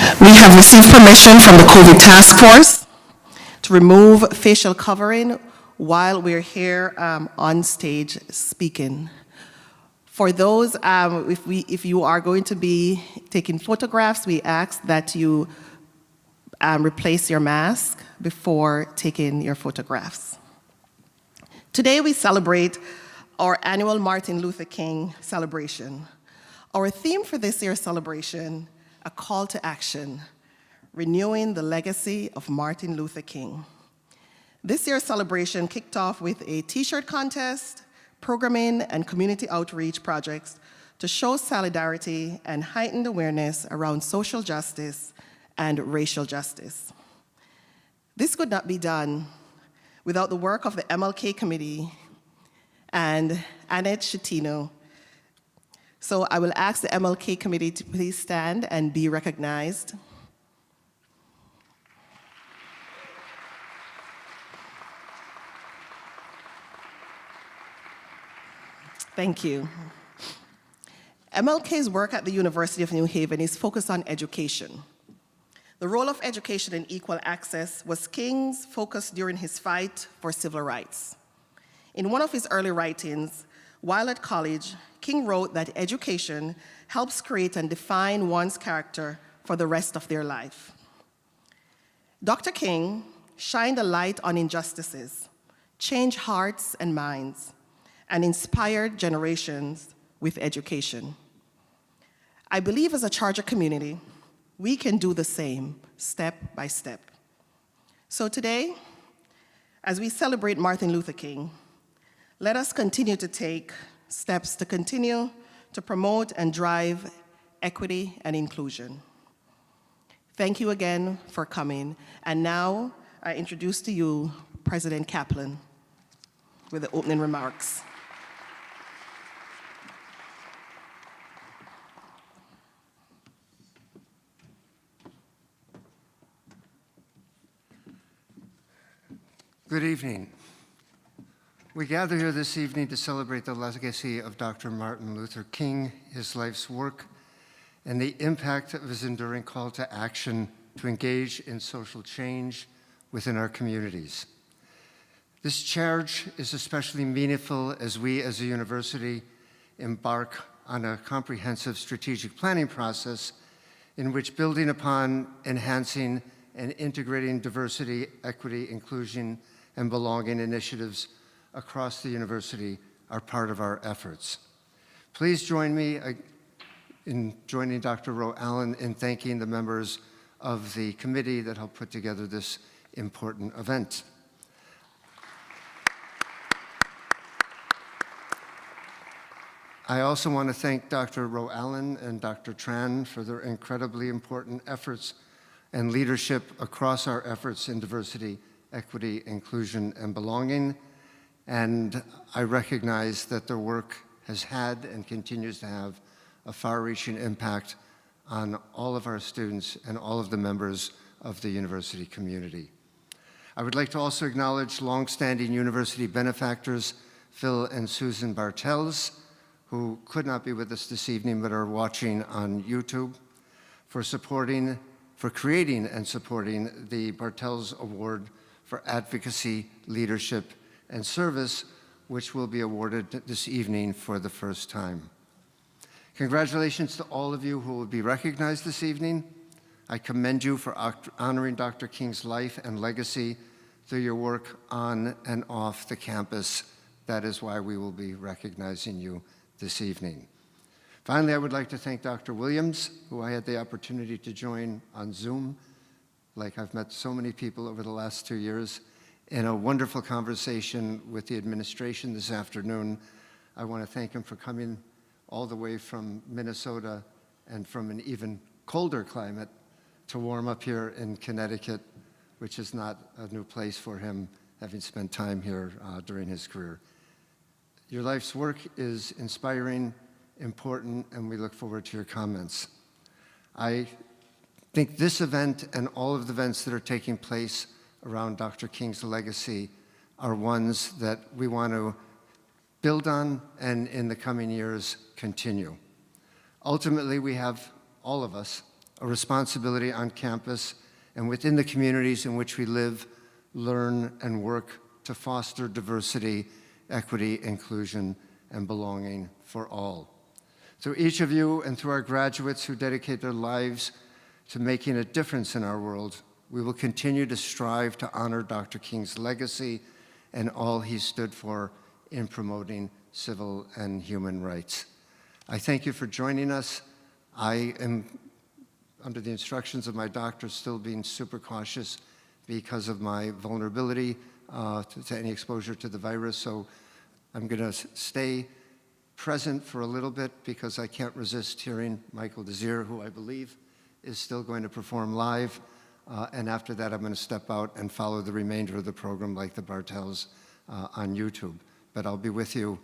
We have received permission from the COVID task force to remove facial covering while we're here on stage speaking. For those, if you are going to be taking photographs, we ask that you replace your mask before taking your photographs. Today we celebrate our annual Martin Luther King celebration. Our theme for this year's celebration, a call to action, renewing the legacy of Martin Luther King. This year's celebration kicked off with a t-shirt contest, programming and community outreach projects to show solidarity and heightened awareness around social justice and racial justice. This could not be done without the work of the MLK committee and Annette Schettino. So I will ask the MLK committee to please stand and be recognized. Thank you. MLK's work at the University of New Haven is focused on education. The role of education and equal access was King's focus during his fight for civil rights. In one of his early writings, while at college, King wrote that education helps create and define one's character for the rest of their life. Dr. King shined a light on injustices, changed hearts and minds, and inspired generations with education. I believe as a Charter community, we can do the same step by step. So today, as we celebrate Martin Luther King, let us continue to take steps to continue to promote and drive equity and inclusion. Thank you again for coming. And now I introduce to you President Kaplan with the opening remarks. Good evening. We gather here this evening to celebrate the legacy of Dr. Martin Luther King, his life's work, and the impact of his enduring call to action to engage in social change within our communities. This charge is especially meaningful as we as a university embark on a comprehensive strategic planning process in which building upon enhancing and integrating diversity, equity, inclusion, and belonging initiatives across the university are part of our efforts. Please join me in joining Dr. Ro Allen in thanking the members of the committee that helped put together this important event. I also want to thank Dr. Ro Allen and Dr. Tran for their incredibly important efforts and leadership across our efforts in diversity, equity, inclusion, and belonging. And I recognize that their work has had and continues to have a far-reaching impact on all of our students and all of the members of the university community. I would like to also acknowledge longstanding university benefactors, Phil and Susan Bartels, who could not be with us this evening but are watching on YouTube, for creating and supporting the Bartels Award for Advocacy, Leadership, and Service, which will be awarded this evening for the first time. Congratulations to all of you who will be recognized this evening. I commend you for honoring Dr. King's life and legacy through your work on and off the campus. That is why we will be recognizing you this evening. Finally, I would like to thank Dr. Williams, who I had the opportunity to join on Zoom, like I've met so many people over the last 2 years, in a wonderful conversation with the administration this afternoon. I want to thank him for coming all the way from Minnesota and from an even colder climate to warm up here in Connecticut, which is not a new place for him, having spent time here during his career. Your life's work is inspiring, important, and we look forward to your comments. I think this event and all of the events that are taking place around Dr. King's legacy are ones that we want to build on and in the coming years continue. Ultimately, we have, all of us, a responsibility on campus and within the communities in which we live, learn, and work to foster diversity, equity, inclusion, and belonging for all. Through each of you and through our graduates who dedicate their lives to making a difference in our world, we will continue to strive to honor Dr. King's legacy and all he stood for in promoting civil and human rights. I thank you for joining us. I am, under the instructions of my doctor, still being super cautious because of my vulnerability to any exposure to the virus, so I'm going to stay present for a little bit because I can't resist hearing Michael Desir, who I believe is still going to perform live, and after that I'm going to step out and follow the remainder of the program like the Bartels on YouTube. But I'll be with you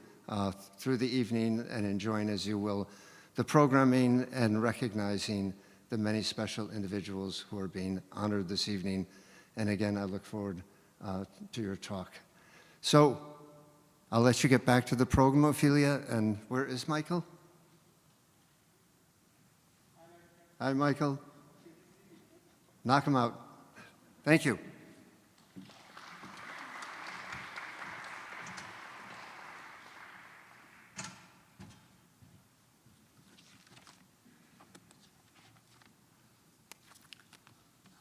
through the evening and enjoying, as you will, the programming and recognizing the many special individuals who are being honored this evening. And again, I look forward to your talk. So I'll let you get back to the program, Ophelia. And where is Michael? Hi, Michael. Knock him out. Thank you.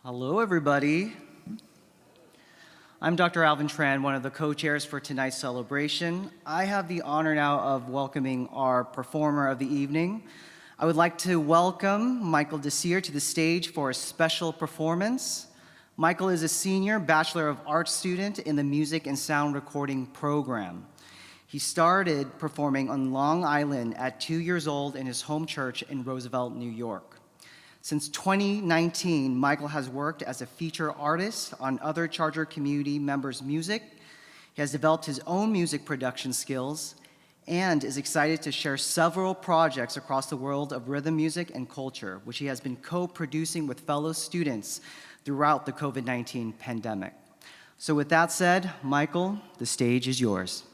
Hello, everybody. I'm Dr. Alvin Tran, one of the co-chairs for tonight's celebration. I have the honor now of welcoming our performer of the evening. I would like to welcome Michael Desir to the stage for a special performance. Michael is a senior Bachelor of Arts student in the Music and Sound Recording program. He started performing on Long Island at 2 years old in his home church in Roosevelt, New York. Since 2019, Michael has worked as a feature artist on other Charter community members' music. He has developed his own music production skills and is excited to share several projects across the world of rhythm music and culture, which he has been co-producing with fellow students throughout the COVID-19 pandemic. So with that said, Michael, the stage is yours.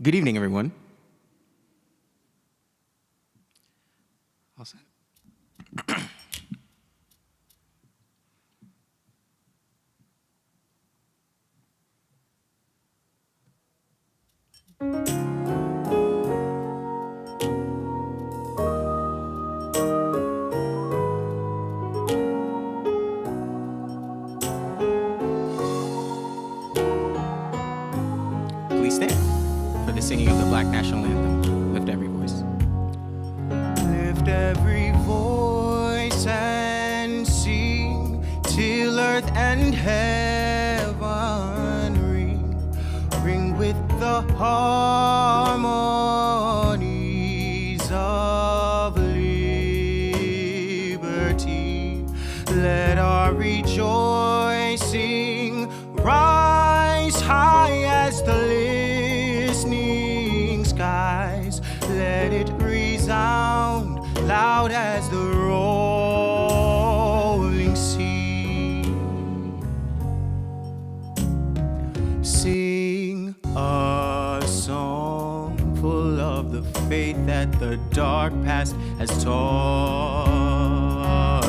Good evening, everyone. All set. Please stand for the singing of the Black National Anthem. Lift every voice. Lift every voice and sing till earth and heaven ring. Ring with the harmonies of liberty. Let our rejoicing rise high as the listening skies. Let it resound loud as the rolling sea. Sing a song full of the faith that the dark past has taught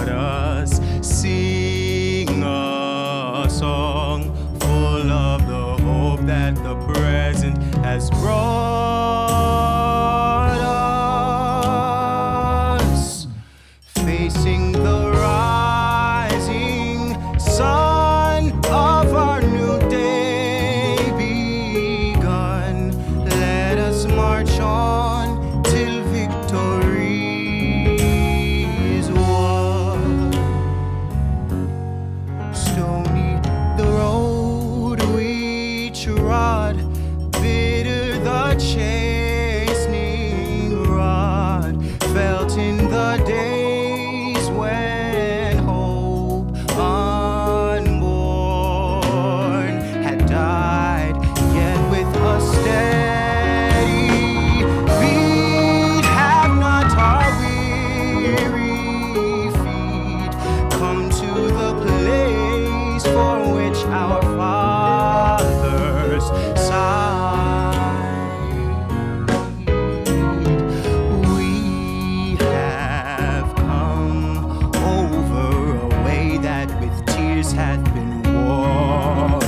us. Sing a song full of the hope that the present has brought us. Facing the rising sun of our new day begun, let us march on till victory is won. Stony the road we trod, bitter the quench our Father's side. We have come over a way that with tears hath been watered.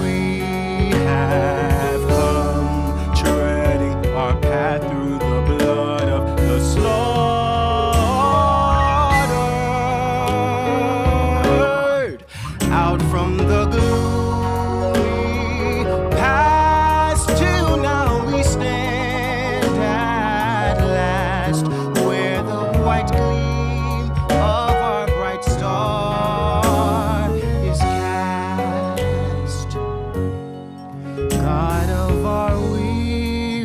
We have come treading our path through the blood of the slaughtered. Out from the gloomy past till now we stand at last, where the white gleam of our bright star is cast. God of our wearies,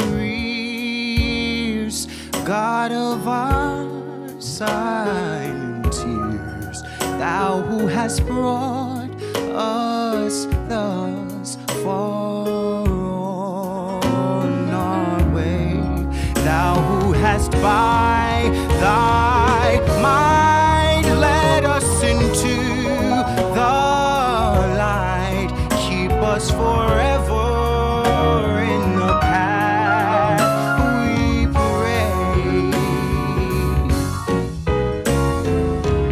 God of our silent tears, thou who hast brought us thus far on our way, thou who hast by thy might led us into the light, keep us forever in the path we pray.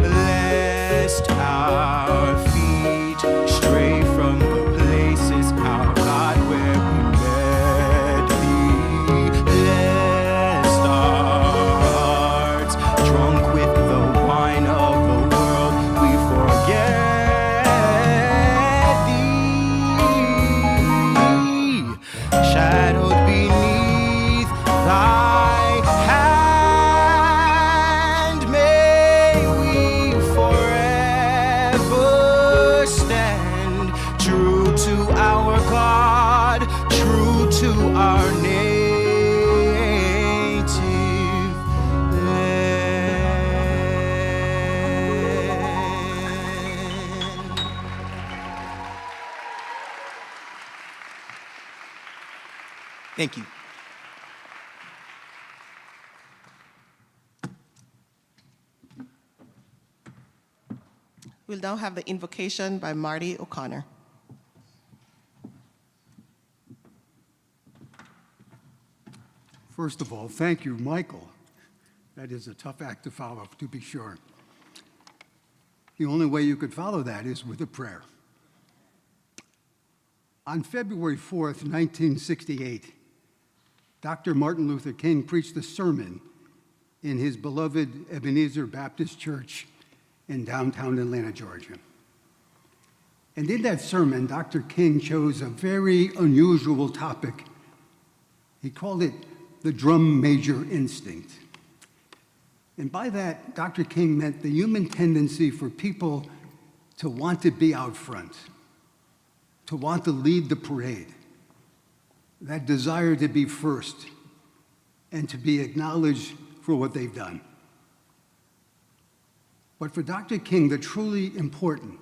Lest our feet stray from the places, our God, where we met thee. Lest our hearts, drunk with the wine of the world, we forget thee. Shadowed beneath thy hand, may we forever stand true to our God, true to our native land. Thank you. We'll now have the invocation by Marty O'Connor. First of all, thank you, Michael. That is a tough act to follow, to be sure. The only way you could follow that is with a prayer. On February 4th, 1968, Dr. Martin Luther King preached a sermon in his beloved Ebenezer Baptist Church in downtown Atlanta, Georgia. And in that sermon, Dr. King chose a very unusual topic. He called it the drum major instinct. And by that, Dr. King meant the human tendency for people to want to be out front, to want to lead the parade, that desire to be first and to be acknowledged for what they've done. But for Dr. King, the truly important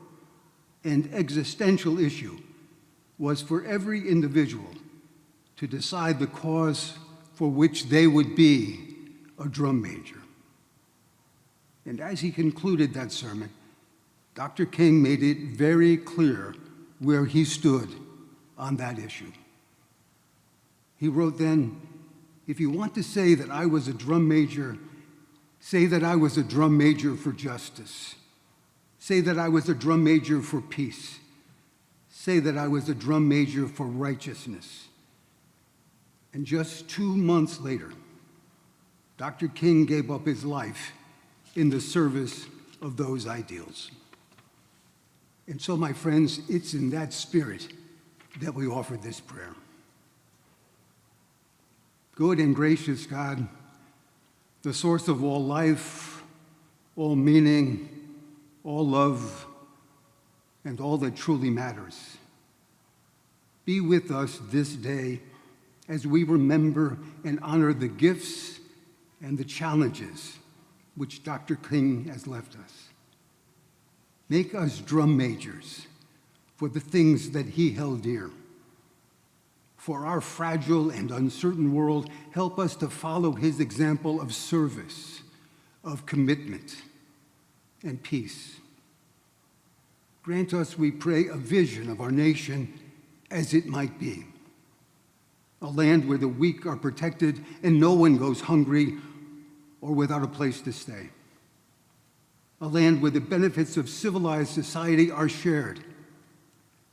and existential issue was for every individual to decide the cause for which they would be a drum major. And as he concluded that sermon, Dr. King made it very clear where he stood on that issue. He wrote then, "If you want to say that I was a drum major, say that I was a drum major for justice. Say that I was a drum major for peace. Say that I was a drum major for righteousness." And just 2 months later, Dr. King gave up his life in the service of those ideals. And so, my friends, it's in that spirit that we offer this prayer. Good and gracious God, the source of all life, all meaning, all love, and all that truly matters, be with us this day as we remember and honor the gifts and the challenges which Dr. King has left us. Make us drum majors for the things that he held dear. For our fragile and uncertain world, help us to follow his example of service, of commitment, and peace. Grant us, we pray, a vision of our nation as it might be. A land where the weak are protected and no one goes hungry or without a place to stay. A land where the benefits of civilized society are shared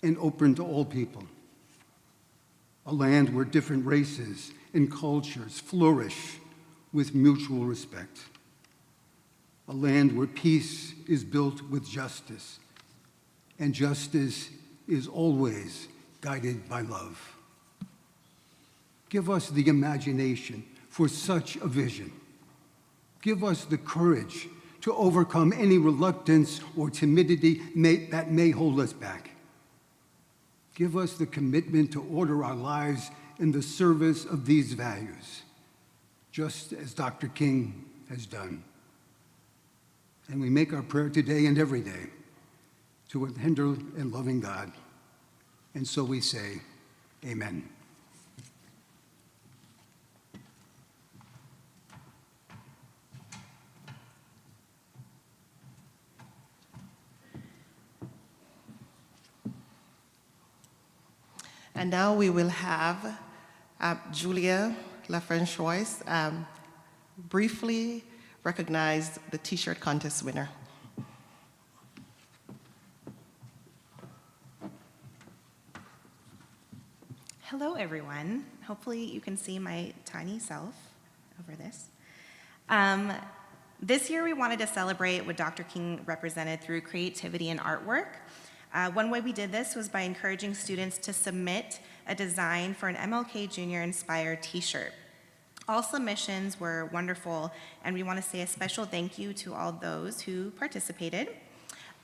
and open to all people. A land where different races and cultures flourish with mutual respect. A land where peace is built with justice, and justice is always guided by love. Give us the imagination for such a vision. Give us the courage to overcome any reluctance or timidity that may hold us back. Give us the commitment to order our lives in the service of these values, just as Dr. King has done. And we make our prayer today and every day to a tender and loving God. And so we say, amen. And now we will have Julia LaFranchois briefly recognize the T-shirt contest winner. Hello, everyone. Hopefully you can see my tiny self over this. This year we wanted to celebrate what Dr. King represented through creativity and artwork. One way we did this was by encouraging students to submit a design for an MLK Jr. inspired t-shirt. All submissions were wonderful, and we want to say a special thank you to all those who participated.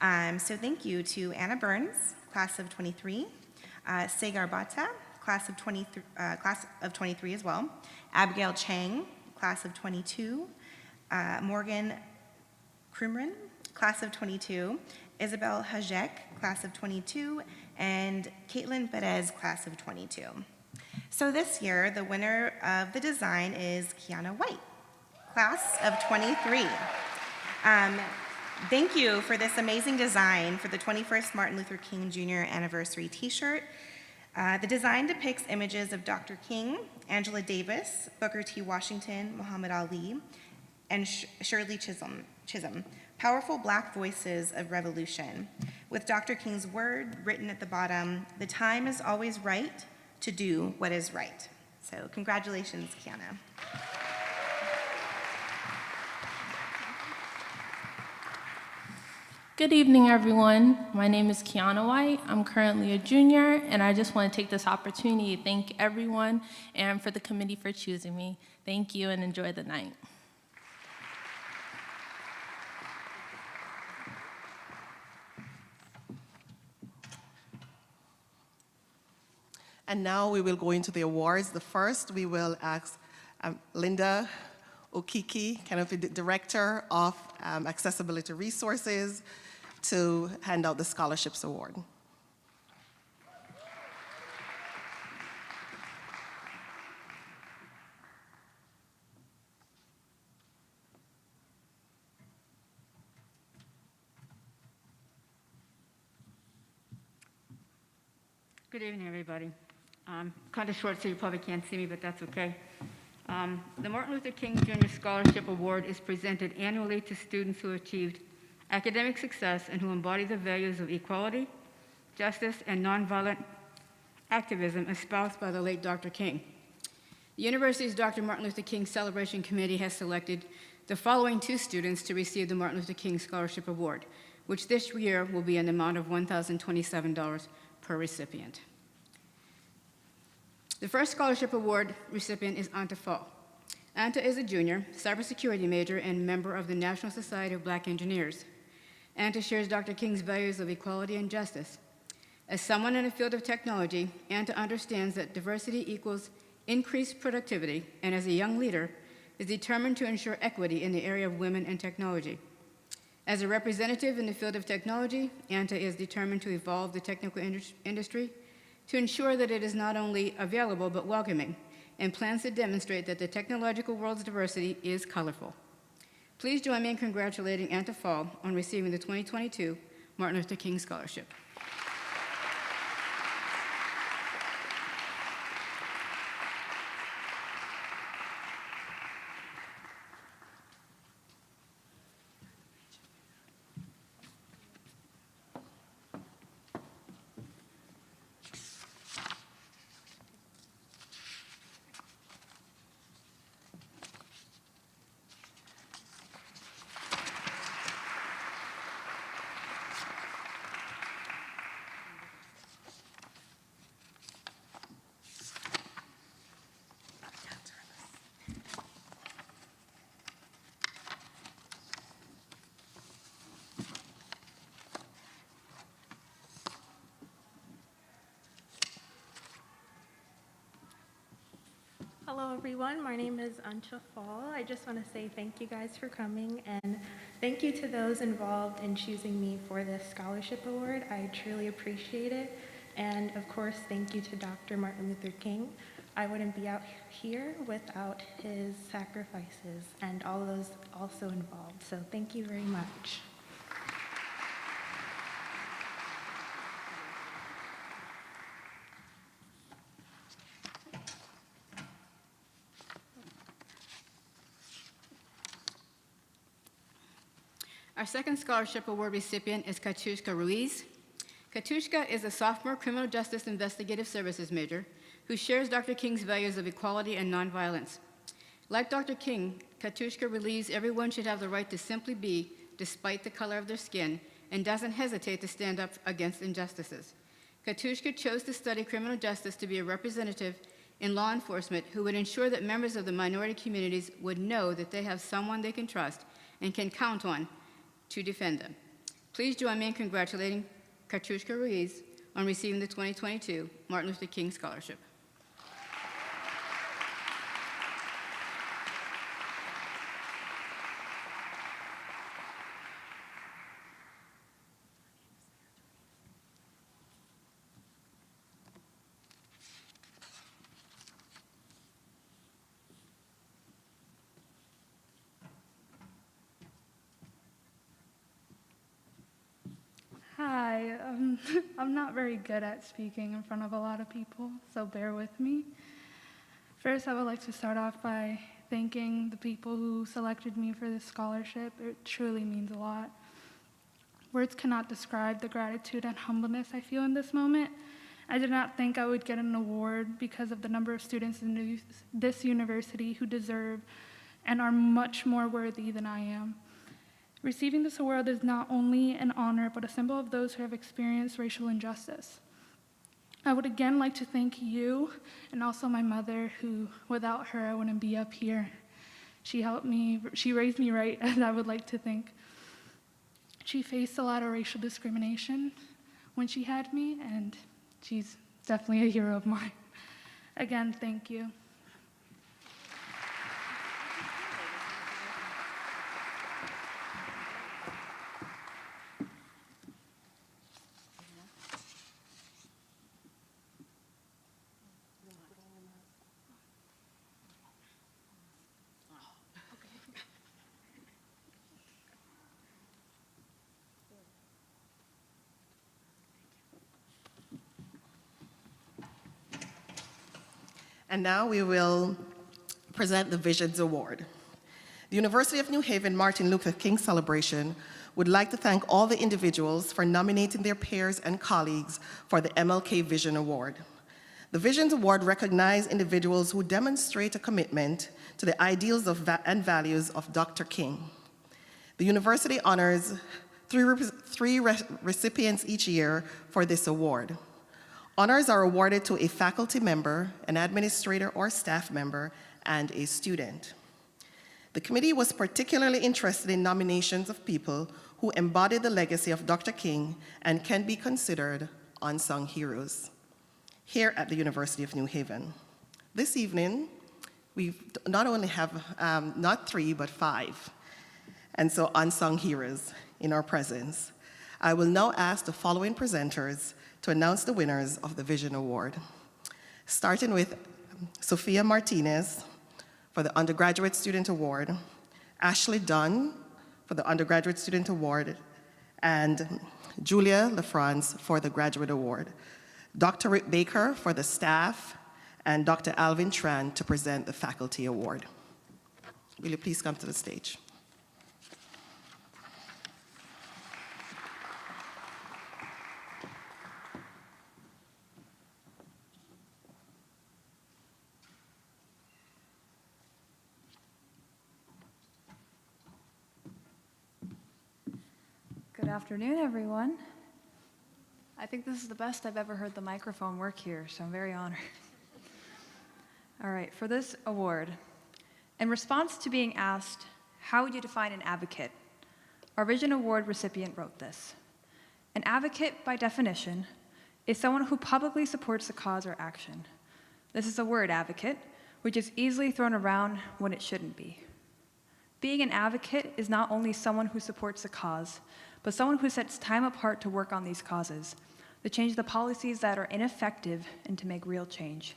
So thank you to Anna Burns, class of 23, Sagar Bata, class of 23 as well, Abigail Chang, class of 22, Morgan Krumrin, class of 22, Isabel Hajek, class of 22, and Caitlin Perez, class of 22. So this year, the winner of the design is Kiana White, class of 23. Thank you for this amazing design for the 21st Martin Luther King Jr. anniversary t-shirt. The design depicts images of Dr. King, Angela Davis, Booker T. Washington, Muhammad Ali, and Shirley Chisholm, powerful Black voices of revolution. With Dr. King's word written at the bottom, "The time is always right to do what is right." So congratulations, Kiana. Good evening, everyone. My name is Kiana White. I'm currently a junior, and I just want to take this opportunity to thank everyone and for the committee for choosing me. Thank you, and enjoy the night. And now we will go into the awards. The first, we will ask Linda Okiki, kind of the Director of Accessibility Resources, to hand out the Scholarships Award. Good evening, everybody. Kind of short, so you probably can't see me, but that's okay. The Martin Luther King Jr. Scholarship Award is presented annually to students who achieved academic success and who embody the values of equality, justice, and nonviolent activism espoused by the late Dr. King. The university's Dr. Martin Luther King Celebration Committee has selected the following two students to receive the Martin Luther King Scholarship Award, which this year will be an amount of $1,027 per recipient. The first scholarship award recipient is Anta Fall. Anta is a junior, cybersecurity major, and member of the National Society of Black Engineers. Anta shares Dr. King's values of equality and justice. As someone in the field of technology, Anta understands that diversity equals increased productivity, and as a young leader, is determined to ensure equity in the area of women and technology. As a representative in the field of technology, Anta is determined to evolve the technical industry to ensure that it is not only available but welcoming, and plans to demonstrate that the technological world's diversity is colorful. Please join me in congratulating Anta Fall on receiving the 2022 Martin Luther King Scholarship. Hello, everyone. My name is Ansha Fall. I just want to say thank you guys for coming, and thank you to those involved in choosing me for this scholarship award. I truly appreciate it. And of course, thank you to Dr. Martin Luther King. I wouldn't be out here without his sacrifices and all of those also involved. So thank you very much. Our second scholarship award recipient is Katushka Ruiz. Katushka is a sophomore criminal justice investigative services major who shares Dr. King's values of equality and nonviolence. Like Dr. King, Katushka believes everyone should have the right to simply be, despite the color of their skin, and doesn't hesitate to stand up against injustices. Katushka chose to study criminal justice to be a representative in law enforcement who would ensure that members of the minority communities would know that they have someone they can trust and can count on to defend them. Please join me in congratulating Katushka Ruiz on receiving the 2022 Martin Luther King Scholarship. Hi, I'm not very good at speaking in front of a lot of people, so bear with me. First, I would like to start off by thanking the people who selected me for this scholarship. It truly means a lot. Words cannot describe the gratitude and humbleness I feel in this moment. I did not think I would get an award because of the number of students in this university who deserve and are much more worthy than I am. Receiving this award is not only an honor, but a symbol of those who have experienced racial injustice. I would again like to thank you and also my mother, who without her, I wouldn't be up here. She helped me, she raised me right, as I would like to think. She faced a lot of racial discrimination when she had me, and she's definitely a hero of mine. Again, thank you. And now we will present the Visions Award. The University of New Haven Martin Luther King Celebration would like to thank all the individuals for nominating their peers and colleagues for the MLK Vision Award. The Visions Award recognizes individuals who demonstrate a commitment to the ideals and values of Dr. King. The university honors three recipients each year for this award. Honors are awarded to a faculty member, an administrator or staff member, and a student. The committee was particularly interested in nominations of people who embody the legacy of Dr. King and can be considered unsung heroes here at the University of New Haven. This evening, we not only have not 3, but 5, and so unsung heroes in our presence. I will now ask the following presenters to announce the winners of the Vision Award, starting with Sophia Martinez for the Undergraduate Student Award, Ashley Dunn for the Undergraduate Student Award, and Julia LaFrance for the Graduate Award, Dr. Rick Baker for the staff, and Dr. Alvin Tran to present the Faculty Award. Will you please come to the stage? Good afternoon, everyone. I think this is the best I've ever heard the microphone work here, so I'm very honored. All right, for this award, in response to being asked, how would you define an advocate? Our Vision Award recipient wrote this: an advocate, by definition, is someone who publicly supports a cause or action. This is a word, advocate, which is easily thrown around when it shouldn't be. Being an advocate is not only someone who supports a cause, but someone who sets time apart to work on these causes, to change the policies that are ineffective and to make real change.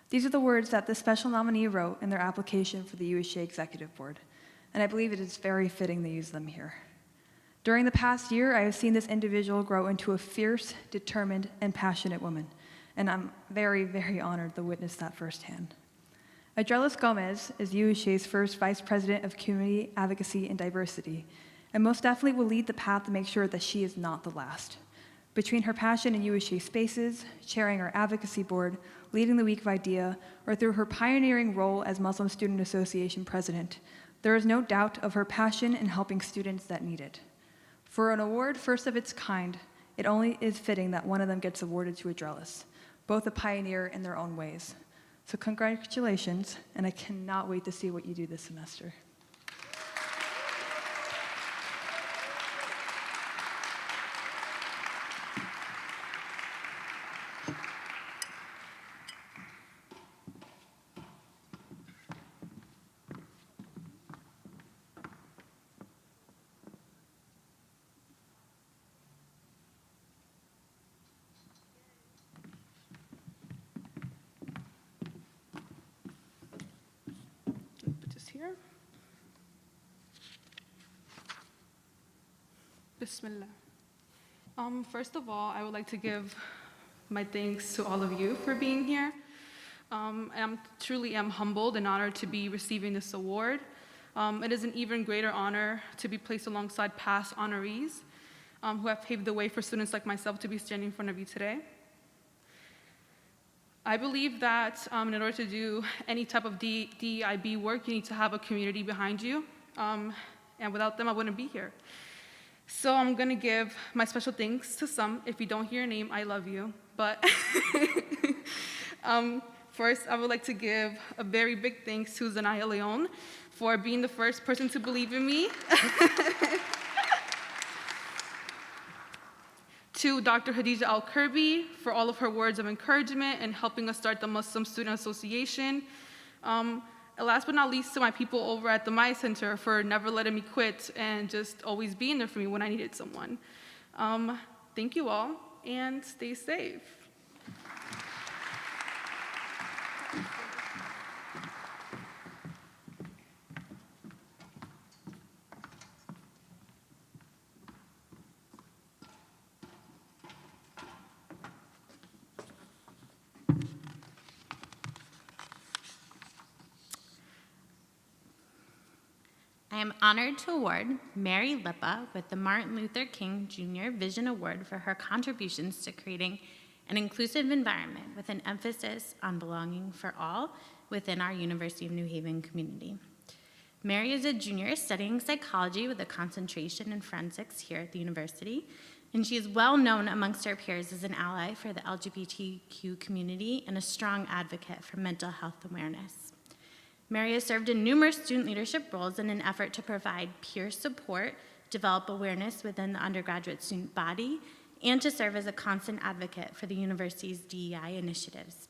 These are the words that the special nominee wrote in their application for the USJ Executive Board, and I believe it is very fitting to use them here. During the past year, I have seen this individual grow into a fierce, determined, and passionate woman, and I'm very, very honored to witness that firsthand. Adrelis Gomez is USJ's first Vice President of Community Advocacy and Diversity, and most definitely will lead the path to make sure that she is not the last. Between her passion in USJ spaces, chairing our advocacy board, leading the Week of Idea, or through her pioneering role as Muslim Student Association president, there is no doubt of her passion in helping students that need it. For an award first of its kind, it only is fitting that one of them gets awarded to Adrelis, both a pioneer in their own ways. So congratulations, and I cannot wait to see what you do this semester. Here. Bismillah. First of all, I would like to give my thanks to all of you for being here. I truly am humbled and honored to be receiving this award. It is an even greater honor to be placed alongside past honorees who have paved the way for students like myself to be standing in front of you today. I believe that in order to do any type of DEIB work, you need to have a community behind you, and without them, I wouldn't be here. So I'm gonna give my special thanks to some. If you don't hear your name, I love you. But first, I would like to give a very big thanks to Zanaya Leon for being the first person to believe in me. To Dr. Khadija Al-Kirby for all of her words of encouragement and helping us start the Muslim Student Association. And last but not least, to my people over at the Maya Center for never letting me quit and just always being there for me when I needed someone. Thank you all, and stay safe. I am honored to award Mary Lippa with the Martin Luther King Jr. Vision Award for her contributions to creating an inclusive environment with an emphasis on belonging for all within our University of New Haven community. Mary is a junior studying psychology with a concentration in forensics here at the university, and she is well known amongst her peers as an ally for the LGBTQ community and a strong advocate for mental health awareness. Mary has served in numerous student leadership roles in an effort to provide peer support, develop awareness within the undergraduate student body, and to serve as a constant advocate for the university's DEI initiatives.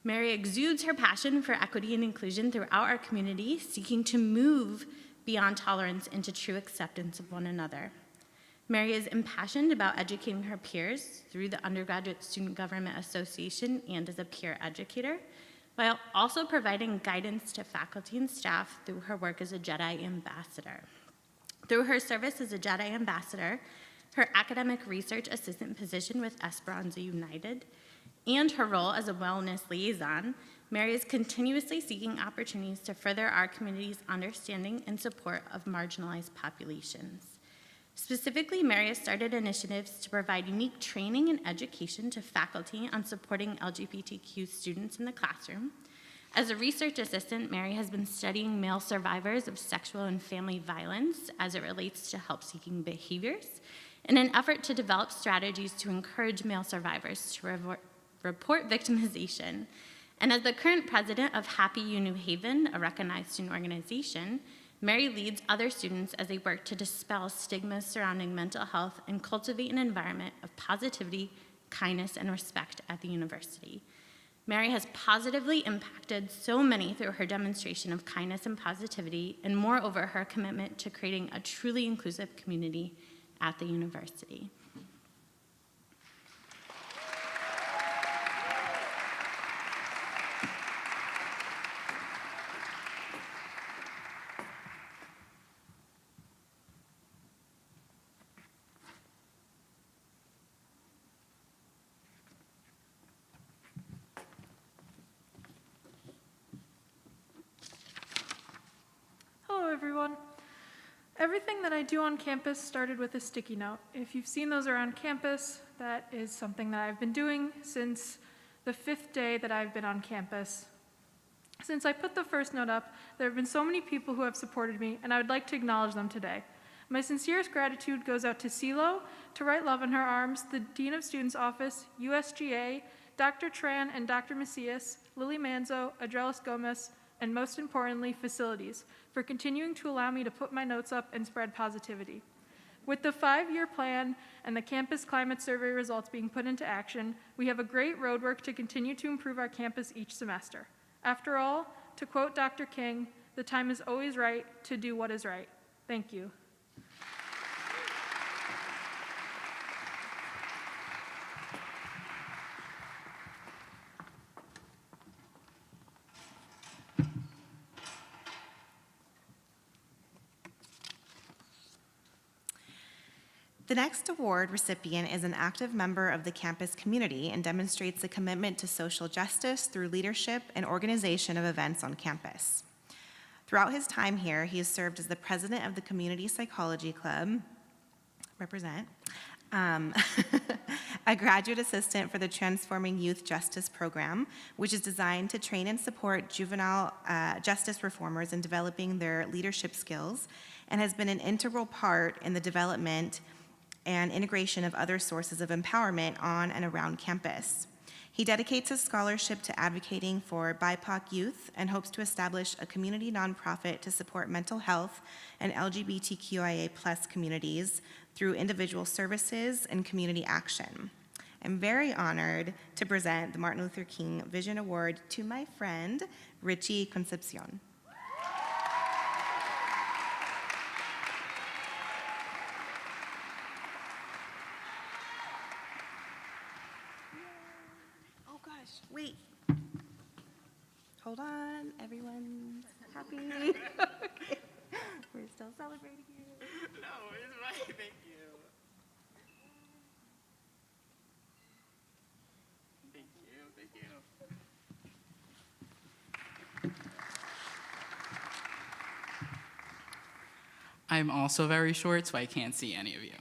Mary exudes her passion for equity and inclusion throughout our community, seeking to move beyond tolerance into true acceptance of one another. Mary is impassioned about educating her peers through the Undergraduate Student Government Association and as a peer educator, while also providing guidance to faculty and staff through her work as a Jedi ambassador. Through her service as a Jedi ambassador, her academic research assistant position with Esperanza United, and her role as a wellness liaison, Mary is continuously seeking opportunities to further our community's understanding and support of marginalized populations. Specifically, Mary has started initiatives to provide unique training and education to faculty on supporting LGBTQ students in the classroom. As a research assistant, Mary has been studying male survivors of sexual and family violence as it relates to help-seeking behaviors in an effort to develop strategies to encourage male survivors to report victimization. And as the current president of Happy U New Haven, a recognized student organization, Mary leads other students as they work to dispel stigmas surrounding mental health and cultivate an environment of positivity, kindness, and respect at the university. Mary has positively impacted so many through her demonstration of kindness and positivity, and moreover, her commitment to creating a truly inclusive community at the university. Hello, everyone. Everything that I do on campus started with a sticky note. If you've seen those around campus, that is something that I've been doing since the 5th day that I've been on campus. Since I put the first note up, there have been so many people who have supported me, and I would like to acknowledge them today. My sincerest gratitude goes out to CeeLo, to Write Love in Her Arms, the Dean of Students Office, USGA, Dr. Tran and Dr. Macias, Lily Manzo, Adrelis Gomez, and most importantly, facilities, for continuing to allow me to put my notes up and spread positivity. With the 5-year plan and the campus climate survey results being put into action, we have a great roadwork to continue to improve our campus each semester. After all, to quote Dr. King, the time is always right to do what is right. Thank you. The next award recipient is an active member of the campus community and demonstrates a commitment to social justice through leadership and organization of events on campus. Throughout his time here, he has served as the president of the Community Psychology Club, a graduate assistant for the Transforming Youth Justice Program, which is designed to train and support juvenile justice reformers in developing their leadership skills, and has been an integral part in the development and integration of other sources of empowerment on and around campus. He dedicates his scholarship to advocating for BIPOC youth and hopes to establish a community nonprofit to support mental health and LGBTQIA+ communities through individual services and community action. I'm very honored to present the Martin Luther King Vision Award to my friend, Richie Concepcion. Wait. Hold on, everyone's happy. Okay. We're still celebrating here. No, it's right. Thank you. Thank you. Thank you. I'm also very short, so I can't see any of you.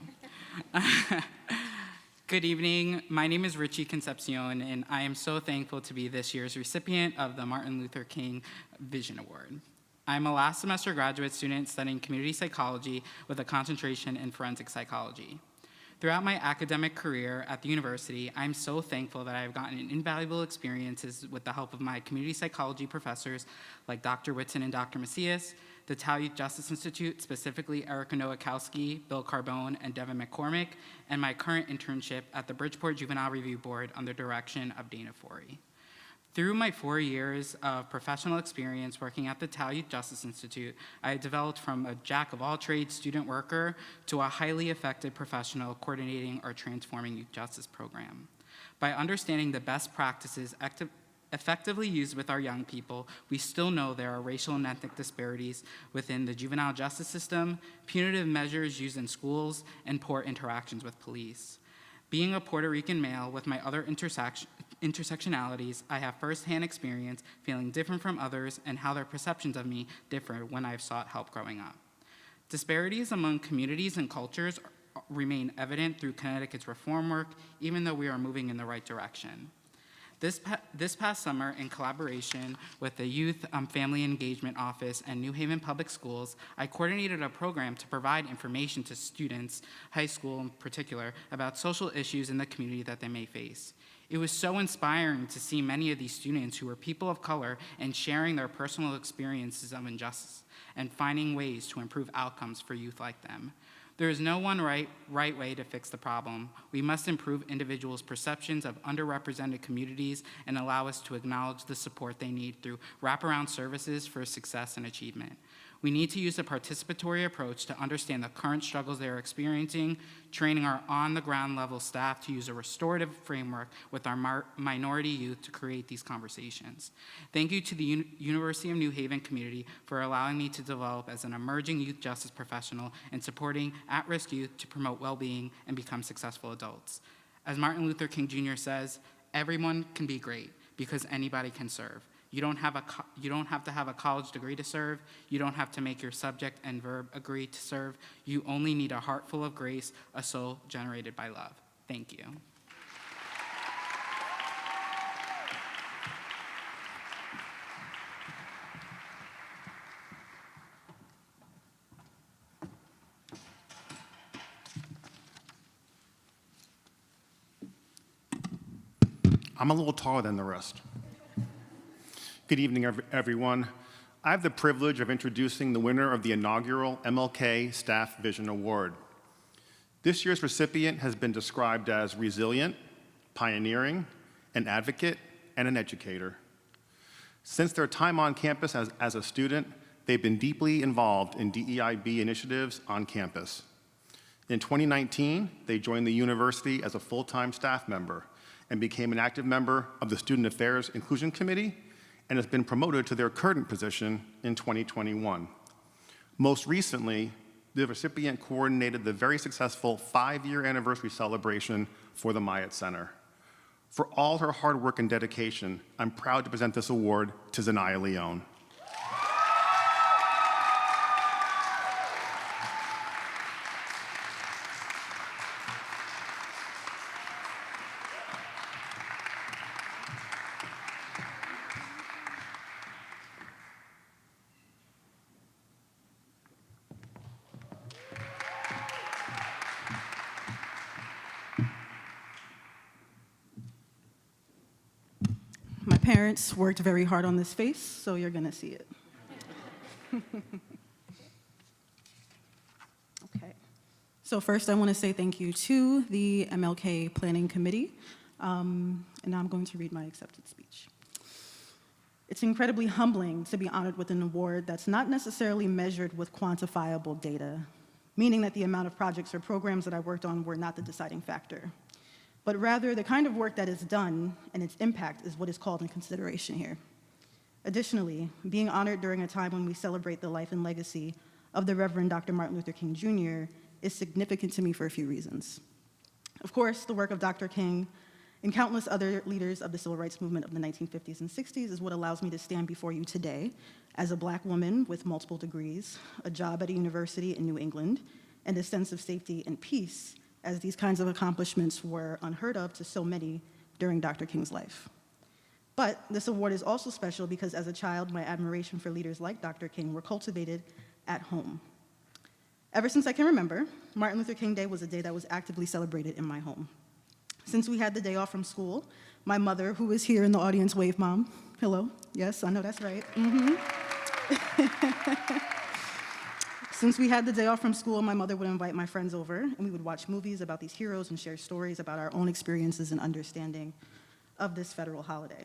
Good evening. My name is Richie Concepcion, and I am so thankful to be this year's recipient of the Martin Luther King Vision Award. I'm a last semester graduate student studying community psychology with a concentration in forensic psychology. Throughout my academic career at the university, I'm so thankful that I've gotten invaluable experiences with the help of my community psychology professors like Dr. Whitson and Dr. Macias, the Tau Youth Justice Institute, specifically Erica Nowakowski, Bill Carbone, and Devin McCormick, and my current internship at the Bridgeport Juvenile Review Board under direction of Dana Forey. Through my 4 years of professional experience working at the Tau Youth Justice Institute, I developed from a jack-of-all-trades student worker to a highly effective professional coordinating our transforming youth justice program. By understanding the best practices effectively used with our young people, we still know there are racial and ethnic disparities within the juvenile justice system, punitive measures used in schools, and poor interactions with police. Being a Puerto Rican male with my other intersectionalities, I have firsthand experience feeling different from others and how their perceptions of me differ when I've sought help growing up. Disparities among communities and cultures remain evident through Connecticut's reform work, even though we are moving in the right direction. This past summer, in collaboration with the Youth Family Engagement Office and New Haven Public Schools, I coordinated a program to provide information to students, high school in particular, about social issues in the community that they may face. It was so inspiring to see many of these students who were people of color and sharing their personal experiences of injustice and finding ways to improve outcomes for youth like them. There is no one right way to fix the problem. We must improve individuals' perceptions of underrepresented communities and allow us to acknowledge the support they need through wraparound services for success and achievement. We need to use a participatory approach to understand the current struggles they are experiencing, training our on-the-ground level staff to use a restorative framework with our minority youth to create these conversations. Thank you to the University of New Haven community for allowing me to develop as an emerging youth justice professional and supporting at-risk youth to promote well-being and become successful adults. As Martin Luther King Jr. says, everyone can be great because anybody can serve. You don't have to have a college degree to serve. You don't have to make your subject and verb agree to serve. You only need a heart full of grace, a soul generated by love. Thank you. I'm a little taller than the rest. Good evening, everyone. I have the privilege of introducing the winner of the inaugural MLK Staff Vision Award. This year's recipient has been described as resilient, pioneering, an advocate, and an educator. Since their time on campus as a student, they've been deeply involved in DEIB initiatives on campus. In 2019, they joined the university as a full-time staff member and became an active member of the Student Affairs Inclusion Committee and has been promoted to their current position in 2021. Most recently, the recipient coordinated the very successful 5-year anniversary celebration for the Myatt Center. For all her hard work and dedication, I'm proud to present this award to Zanaya Leone. My parents worked very hard on this face, so you're gonna see it. Okay. So first I wanna say thank you to the MLK Planning Committee, and now I'm going to read my acceptance speech. It's incredibly humbling to be honored with an award that's not necessarily measured with quantifiable data, meaning that the amount of projects or programs that I worked on were not the deciding factor, but rather the kind of work that is done and its impact is what is called in consideration here. Additionally, being honored during a time when we celebrate the life and legacy of the Reverend Dr. Martin Luther King Jr. is significant to me for a few reasons. Of course, the work of Dr. King and countless other leaders of the civil rights movement of the 1950s and 60s is what allows me to stand before you today as a Black woman with multiple degrees, a job at a university in New England, and a sense of safety and peace, as these kinds of accomplishments were unheard of to so many during Dr. King's life. But this award is also special because as a child, my admiration for leaders like Dr. King were cultivated at home. Ever since I can remember, Martin Luther King Day was a day that was actively celebrated in my home. Since we had the day off from school, my mother, who is here in the audience, wave mom. Hello, yes, I know that's right. Since we had the day off from school, my mother would invite my friends over, and we would watch movies about these heroes and share stories about our own experiences and understanding of this federal holiday.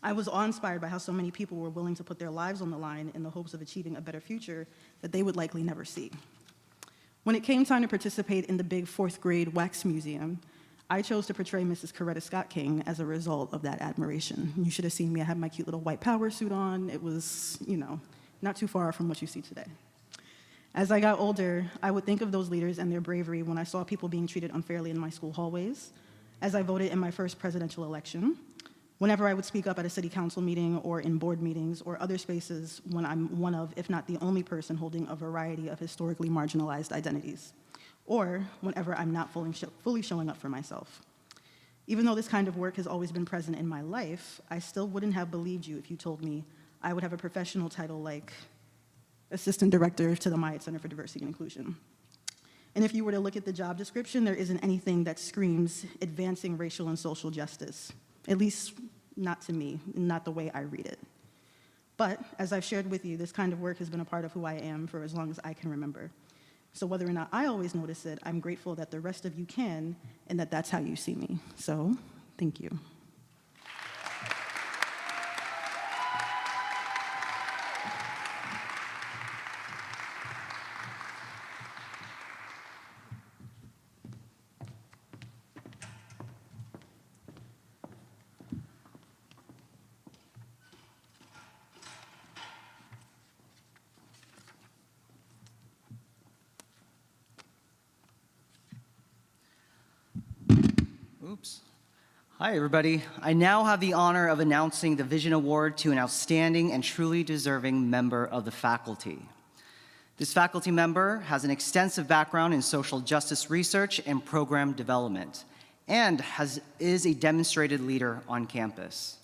I was awe-inspired by how so many people were willing to put their lives on the line in the hopes of achieving a better future that they would likely never see. When it came time to participate in the big 4th grade wax museum, I chose to portray Mrs. Coretta Scott King as a result of that admiration. You should have seen me. I had my cute little white power suit on. It was, not too far from what you see today. As I got older, I would think of those leaders and their bravery when I saw people being treated unfairly in my school hallways, as I voted in my first presidential election, whenever I would speak up at a city council meeting or in board meetings or other spaces when I'm one of, if not the only person holding a variety of historically marginalized identities, or whenever I'm not fully showing up for myself. Even though this kind of work has always been present in my life, I still wouldn't have believed you if you told me I would have a professional title like Assistant Director to the Myatt Center for Diversity and Inclusion. And if you were to look at the job description, there isn't anything that screams advancing racial and social justice, at least not to me, not the way I read it. But as I've shared with you, this kind of work has been a part of who I am for as long as I can remember. So whether or not I always notice it, I'm grateful that the rest of you can, and that that's how you see me. So, thank you. Oops. Hi, everybody. I now have the honor of announcing the Vision Award to an outstanding and truly deserving member of the faculty. This faculty member has an extensive background in social justice research and program development, and is a demonstrated leader on campus.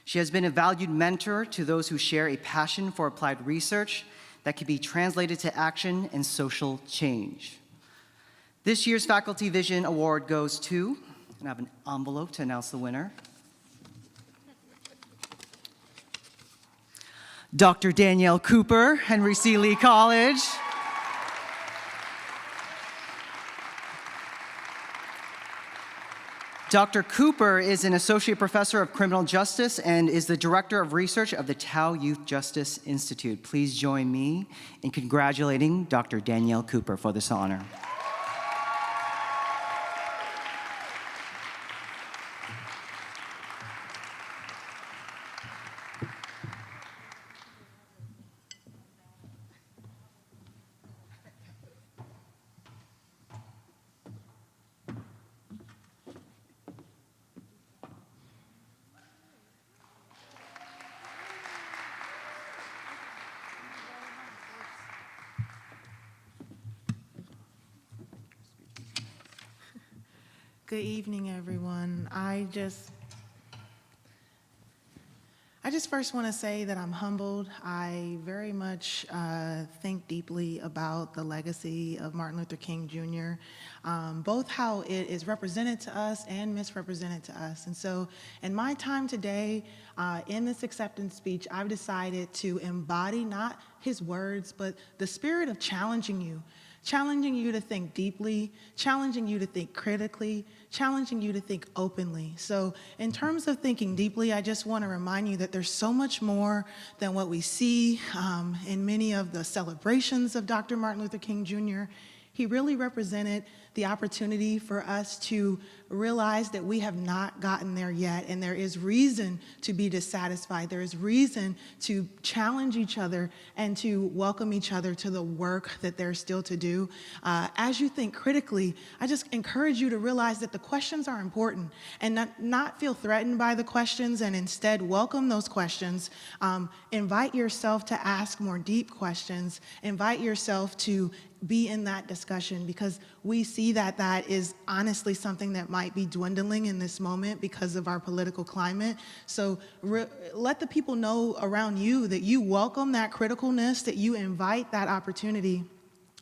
She has been a valued mentor to those who share a passion for applied research that can be translated to action and social change. This year's Faculty Vision Award goes to, and I have an envelope to announce the winner, Dr. Danielle Cooper, Henry C. Lee College. Dr. Cooper is an associate professor of criminal justice and is the director of research of the Tau Youth Justice Institute. Please join me in congratulating Dr. Danielle Cooper for this honor. Good evening, everyone. I just first want to say that I'm humbled. I very much think deeply about the legacy of Martin Luther King Jr., both how it is represented to us and misrepresented to us. And so in my time today, in this acceptance speech, I've decided to embody not his words, but the spirit of challenging you to think deeply, challenging you to think critically, challenging you to think openly. So in terms of thinking deeply, I just want to remind you that there's so much more than what we see in many of the celebrations of Dr. Martin Luther King Jr. He really represented the opportunity for us to realize that we have not gotten there yet, and there is reason to be dissatisfied. There is reason to challenge each other and to welcome each other to the work that there's still to do. As you think critically, I just encourage you to realize that the questions are important and not feel threatened by the questions, and instead welcome those questions. Invite yourself to ask more deep questions. Invite yourself to be in that discussion, because we see that that is honestly something that might be dwindling in this moment because of our political climate. So let the people know around you that you welcome that criticalness, that you invite that opportunity.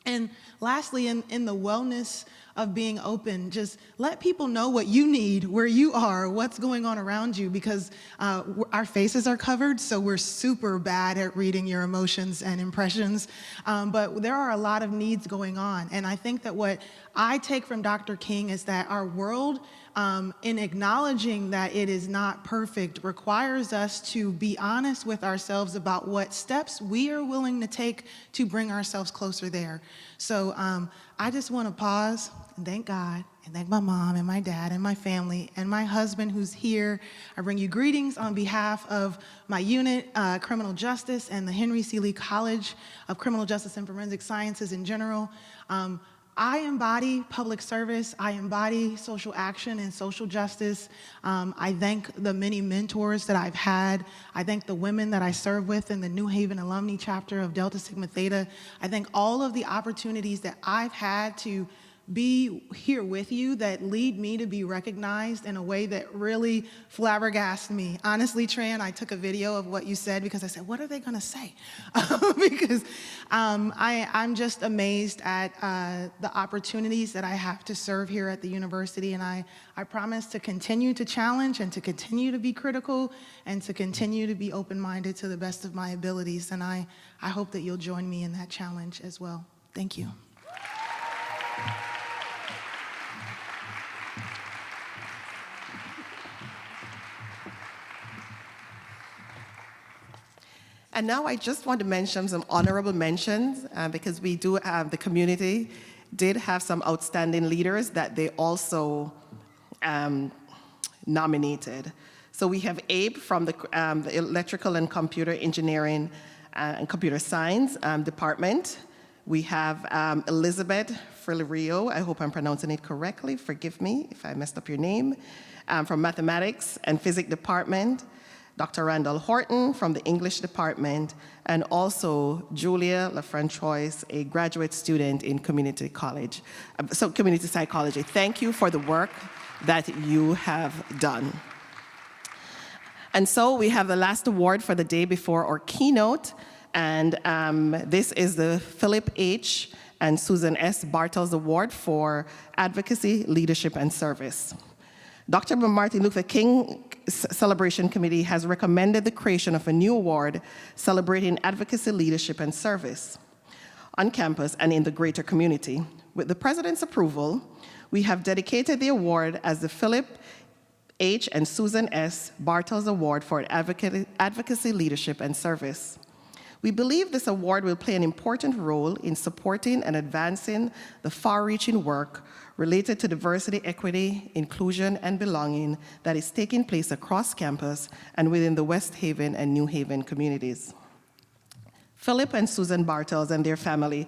And lastly, in the wellness of being open, just let people know what you need, where you are, what's going on around you, because our faces are covered, so we're super bad at reading your emotions and impressions. But there are a lot of needs going on. And I think that what I take from Dr. King is that our world, in acknowledging that it is not perfect, requires us to be honest with ourselves about what steps we are willing to take to bring ourselves closer there. So I just want to pause and thank God, and thank my mom and my dad and my family and my husband who's here. I bring you greetings on behalf of my unit, Criminal Justice, and the Henry C. Lee College of Criminal Justice and Forensic Sciences in general. I embody public service. I embody social action and social justice. I thank the many mentors that I've had. I thank the women that I serve with in the New Haven alumni chapter of Delta Sigma Theta. I thank all of the opportunities that I've had to be here with you that lead me to be recognized in a way that really flabbergasted me. Honestly, Tran, I took a video of what you said because I said, what are they gonna say? Because I'm just amazed at the opportunities that I have to serve here at the university, and I promise to continue to challenge and to continue to be critical and to continue to be open-minded to the best of my abilities, and I hope that you'll join me in that challenge as well. Thank you. And now I just want to mention some honorable mentions because we do have, the community did have some outstanding leaders that they also nominated. So we have Abe from the Electrical and Computer Engineering and Computer Science Department. We have Elizabeth Frilerio, I hope I'm pronouncing it correctly, forgive me if I messed up your name, from Mathematics and Physics Department. Dr. Randall Horton from the English department, and also Julia LaFranchois, a graduate student in community psychology. Thank you for the work that you have done. And so we have the last award for the day before our keynote, and this is the Philip H. and Susan S. Bartels Award for Advocacy, Leadership, and Service. Dr. Martin Luther King Celebration Committee has recommended the creation of a new award celebrating advocacy, leadership, and service on campus and in the greater community. With the President's approval, we have dedicated the award as the Philip H. and Susan S. Bartels Award for Advocacy, Leadership, and Service. We believe this award will play an important role in supporting and advancing the far-reaching work related to diversity, equity, inclusion, and belonging that is taking place across campus and within the West Haven and New Haven communities. Philip and Susan Bartels and their family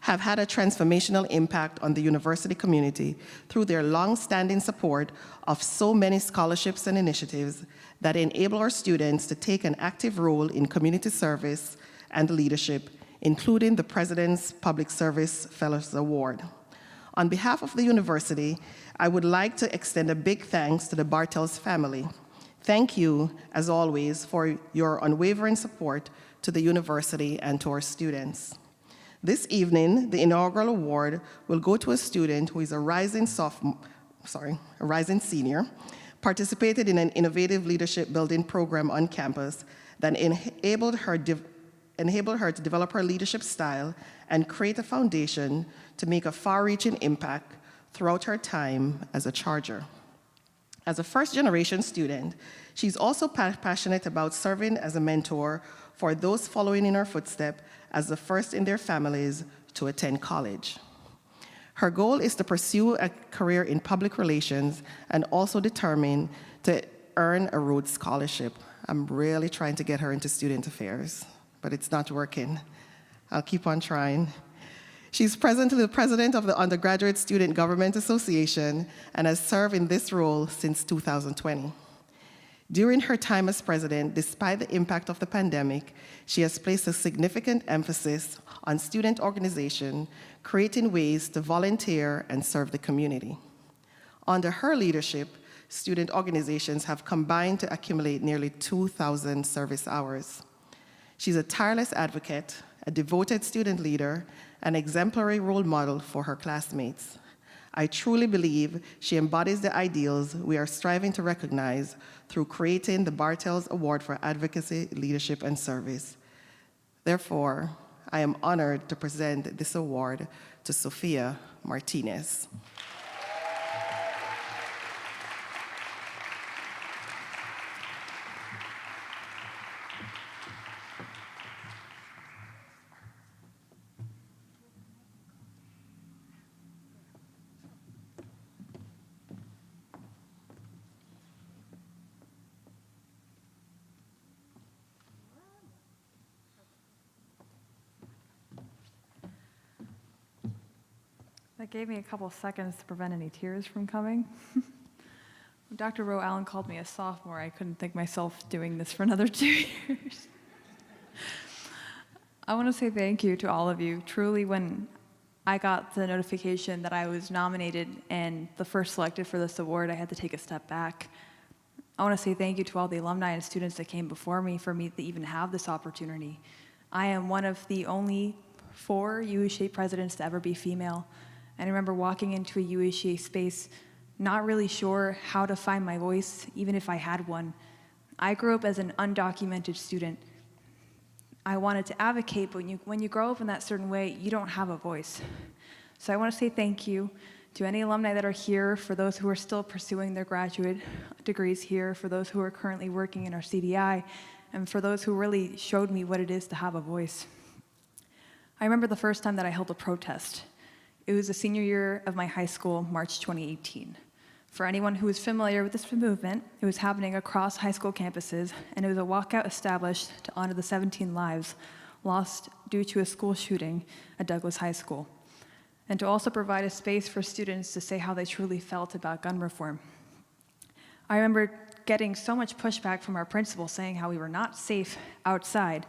have had a transformational impact on the university community through their long-standing support of so many scholarships and initiatives that enable our students to take an active role in community service and leadership, including the President's Public Service Fellows Award. On behalf of the university, I would like to extend a big thanks to the Bartels family. Thank you, as always, for your unwavering support to the university and to our students. This evening, the inaugural award will go to a student who is a rising senior, participated in an innovative leadership building program on campus that enabled her to develop her leadership style and create a foundation to make a far-reaching impact throughout her time as a charger. As a first-generation student, she's also passionate about serving as a mentor for those following in her footsteps as the first in their families to attend college. Her goal is to pursue a career in public relations and also determined to earn a Rhodes Scholarship. I'm really trying to get her into student affairs, but it's not working. I'll keep on trying. She's presently the president of the Undergraduate Student Government Association and has served in this role since 2020. During her time as president, despite the impact of the pandemic, she has placed a significant emphasis on student organization, creating ways to volunteer and serve the community. Under her leadership, student organizations have combined to accumulate nearly 2,000 service hours. She's a tireless advocate, a devoted student leader, an exemplary role model for her classmates. I truly believe she embodies the ideals we are striving to recognize through creating the Bartels Award for Advocacy, Leadership, and Service. Therefore, I am honored to present this award to Sophia Martinez. That gave me a couple seconds to prevent any tears from coming. When Dr. Rowe Allen called me a sophomore, I couldn't think myself doing this for another 2 years. I want to say thank you to all of you. Truly, when I got the notification that I was nominated and the first selected for this award, I had to take a step back. I want to say thank you to all the alumni and students that came before me for me to even have this opportunity. I am one of the only 4 UHA presidents to ever be female. And I remember walking into a UHA space, not really sure how to find my voice, even if I had one. I grew up as an undocumented student. I wanted to advocate, but when you grow up in that certain way, you don't have a voice. So I want to say thank you to any alumni that are here, for those who are still pursuing their graduate degrees here, for those who are currently working in our CDI, and for those who really showed me what it is to have a voice. I remember the first time that I held a protest. It was the senior year of my high school, March 2018. For anyone who is familiar with this movement, it was happening across high school campuses, and it was a walkout established to honor the 17 lives lost due to a school shooting at Douglas High School, and to also provide a space for students to say how they truly felt about gun reform. I remember getting so much pushback from our principal saying how we were not safe outside,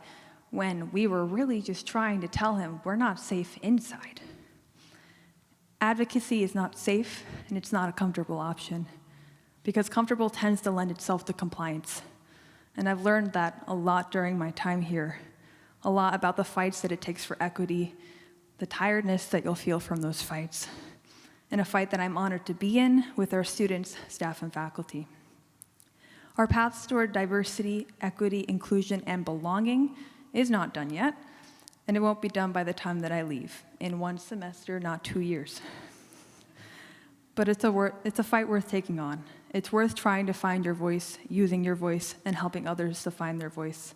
when we were really just trying to tell him we're not safe inside. Advocacy is not safe, and it's not a comfortable option, because comfortable tends to lend itself to compliance. And I've learned that a lot during my time here, a lot about the fights that it takes for equity, the tiredness that you'll feel from those fights, and a fight that I'm honored to be in with our students, staff, and faculty. Our paths toward diversity, equity, inclusion, and belonging is not done yet, and it won't be done by the time that I leave, in 1 semester, not 2 years. But it's a fight worth taking on. It's worth trying to find your voice, using your voice, and helping others to find their voice.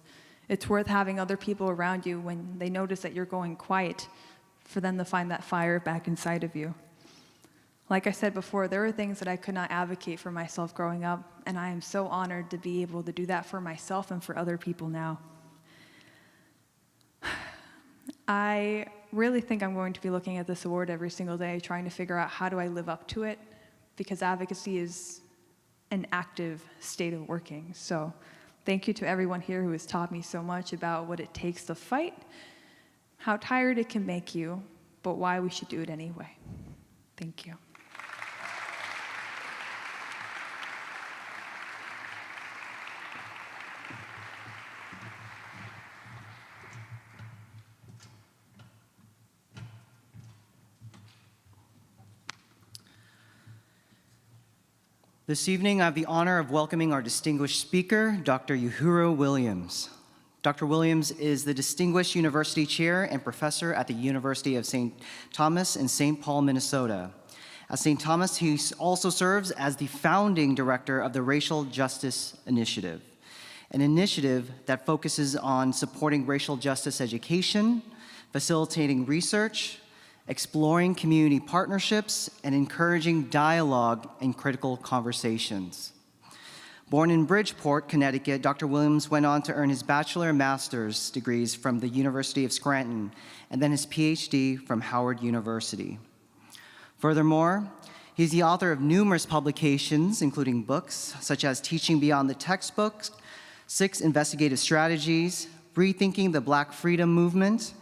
It's worth having other people around you when they notice that you're going quiet, for them to find that fire back inside of you. Like I said before, there were things that I could not advocate for myself growing up, and I am so honored to be able to do that for myself and for other people now. I really think I'm going to be looking at this award every single day, trying to figure out how do I live up to it, because advocacy is an active state of working. So thank you to everyone here who has taught me so much about what it takes to fight, how tired it can make you, but why we should do it anyway. Thank you. This evening, I have the honor of welcoming our distinguished speaker, Dr. Yohuru Williams. Dr. Williams is the Distinguished University Chair and Professor at the University of St. Thomas in St. Paul, Minnesota. At St. Thomas, he also serves as the founding director of the Racial Justice Initiative, an initiative that focuses on supporting racial justice education, facilitating research, exploring community partnerships, and encouraging dialogue and critical conversations. Born in Bridgeport, Connecticut, Dr. Williams went on to earn his bachelor and master's degrees from the University of Scranton, and then his Ph.D. from Howard University. Furthermore, he's the author of numerous publications, including books such as Teaching Beyond the Textbooks, 6 Investigative Strategies, Rethinking the Black Freedom Movement,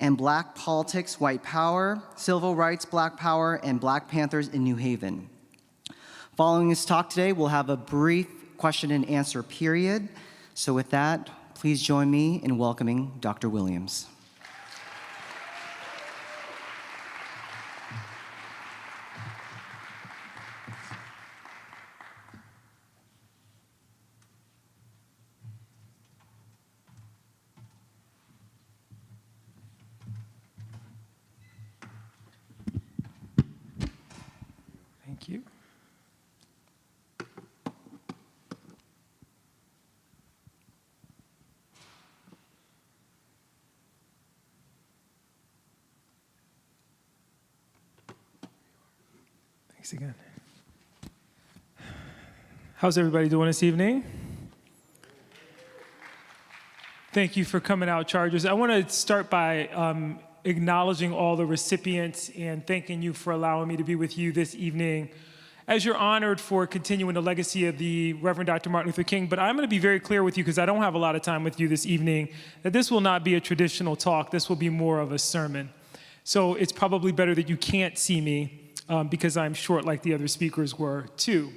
and Black Politics, White Power, Civil Rights, Black Power, and Black Panthers in New Haven. Following his talk today, we'll have a brief question and answer period. So with that, please join me in welcoming Dr. Williams. Thank you. Thanks again. How's everybody doing this evening? Thank you for coming out, Chargers. I want to start by acknowledging all the recipients and thanking you for allowing me to be with you this evening as you're honored for continuing the legacy of the Reverend Dr. Martin Luther King. But I'm going to be very clear with you, because I don't have a lot of time with you this evening, that this will not be a traditional talk. This will be more of a sermon. So it's probably better that you can't see me because I'm short like the other speakers were too.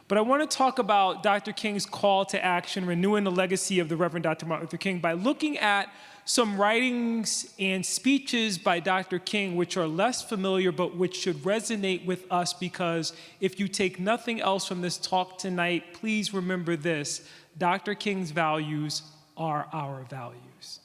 But I want to talk about Dr. King's call to action, renewing the legacy of the Reverend Dr. Martin Luther King, by looking at some writings and speeches by Dr. King which are less familiar but which should resonate with us, because if you take nothing else from this talk tonight, please remember this: Dr. King's values are our values.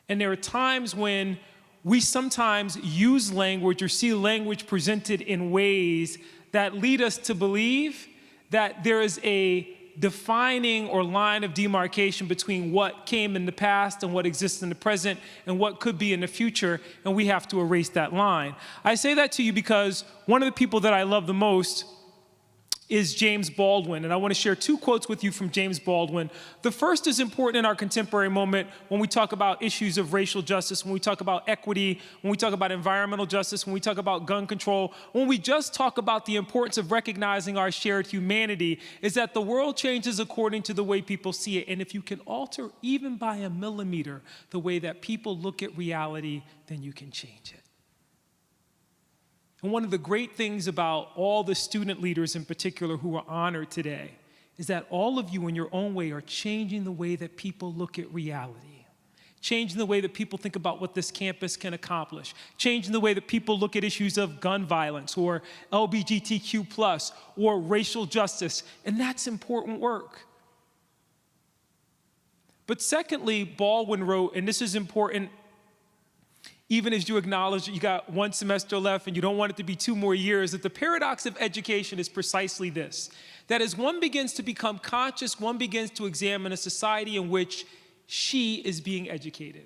And there are times when we sometimes use language or see language presented in ways that lead us to believe that there is a defining or line of demarcation between what came in the past and what exists in the present and what could be in the future, and we have to erase that line. I say that to you because one of the people that I love the most is James Baldwin, and I want to share two quotes with you from James Baldwin. The first is important in our contemporary moment when we talk about issues of racial justice, when we talk about equity, when we talk about environmental justice, when we talk about gun control, when we just talk about the importance of recognizing our shared humanity, is that the world changes according to the way people see it. And if you can alter even by a millimeter the way that people look at reality, then you can change it. And one of the great things about all the student leaders in particular who are honored today is that all of you in your own way are changing the way that people look at reality, changing the way that people think about what this campus can accomplish, changing the way that people look at issues of gun violence or LGBTQ+ or racial justice, and that's important work. But secondly, Baldwin wrote, and this is important even as you acknowledge that you got one semester left and you don't want it to be 2 more years, that the paradox of education is precisely this: that as one begins to become conscious, one begins to examine a society in which she is being educated.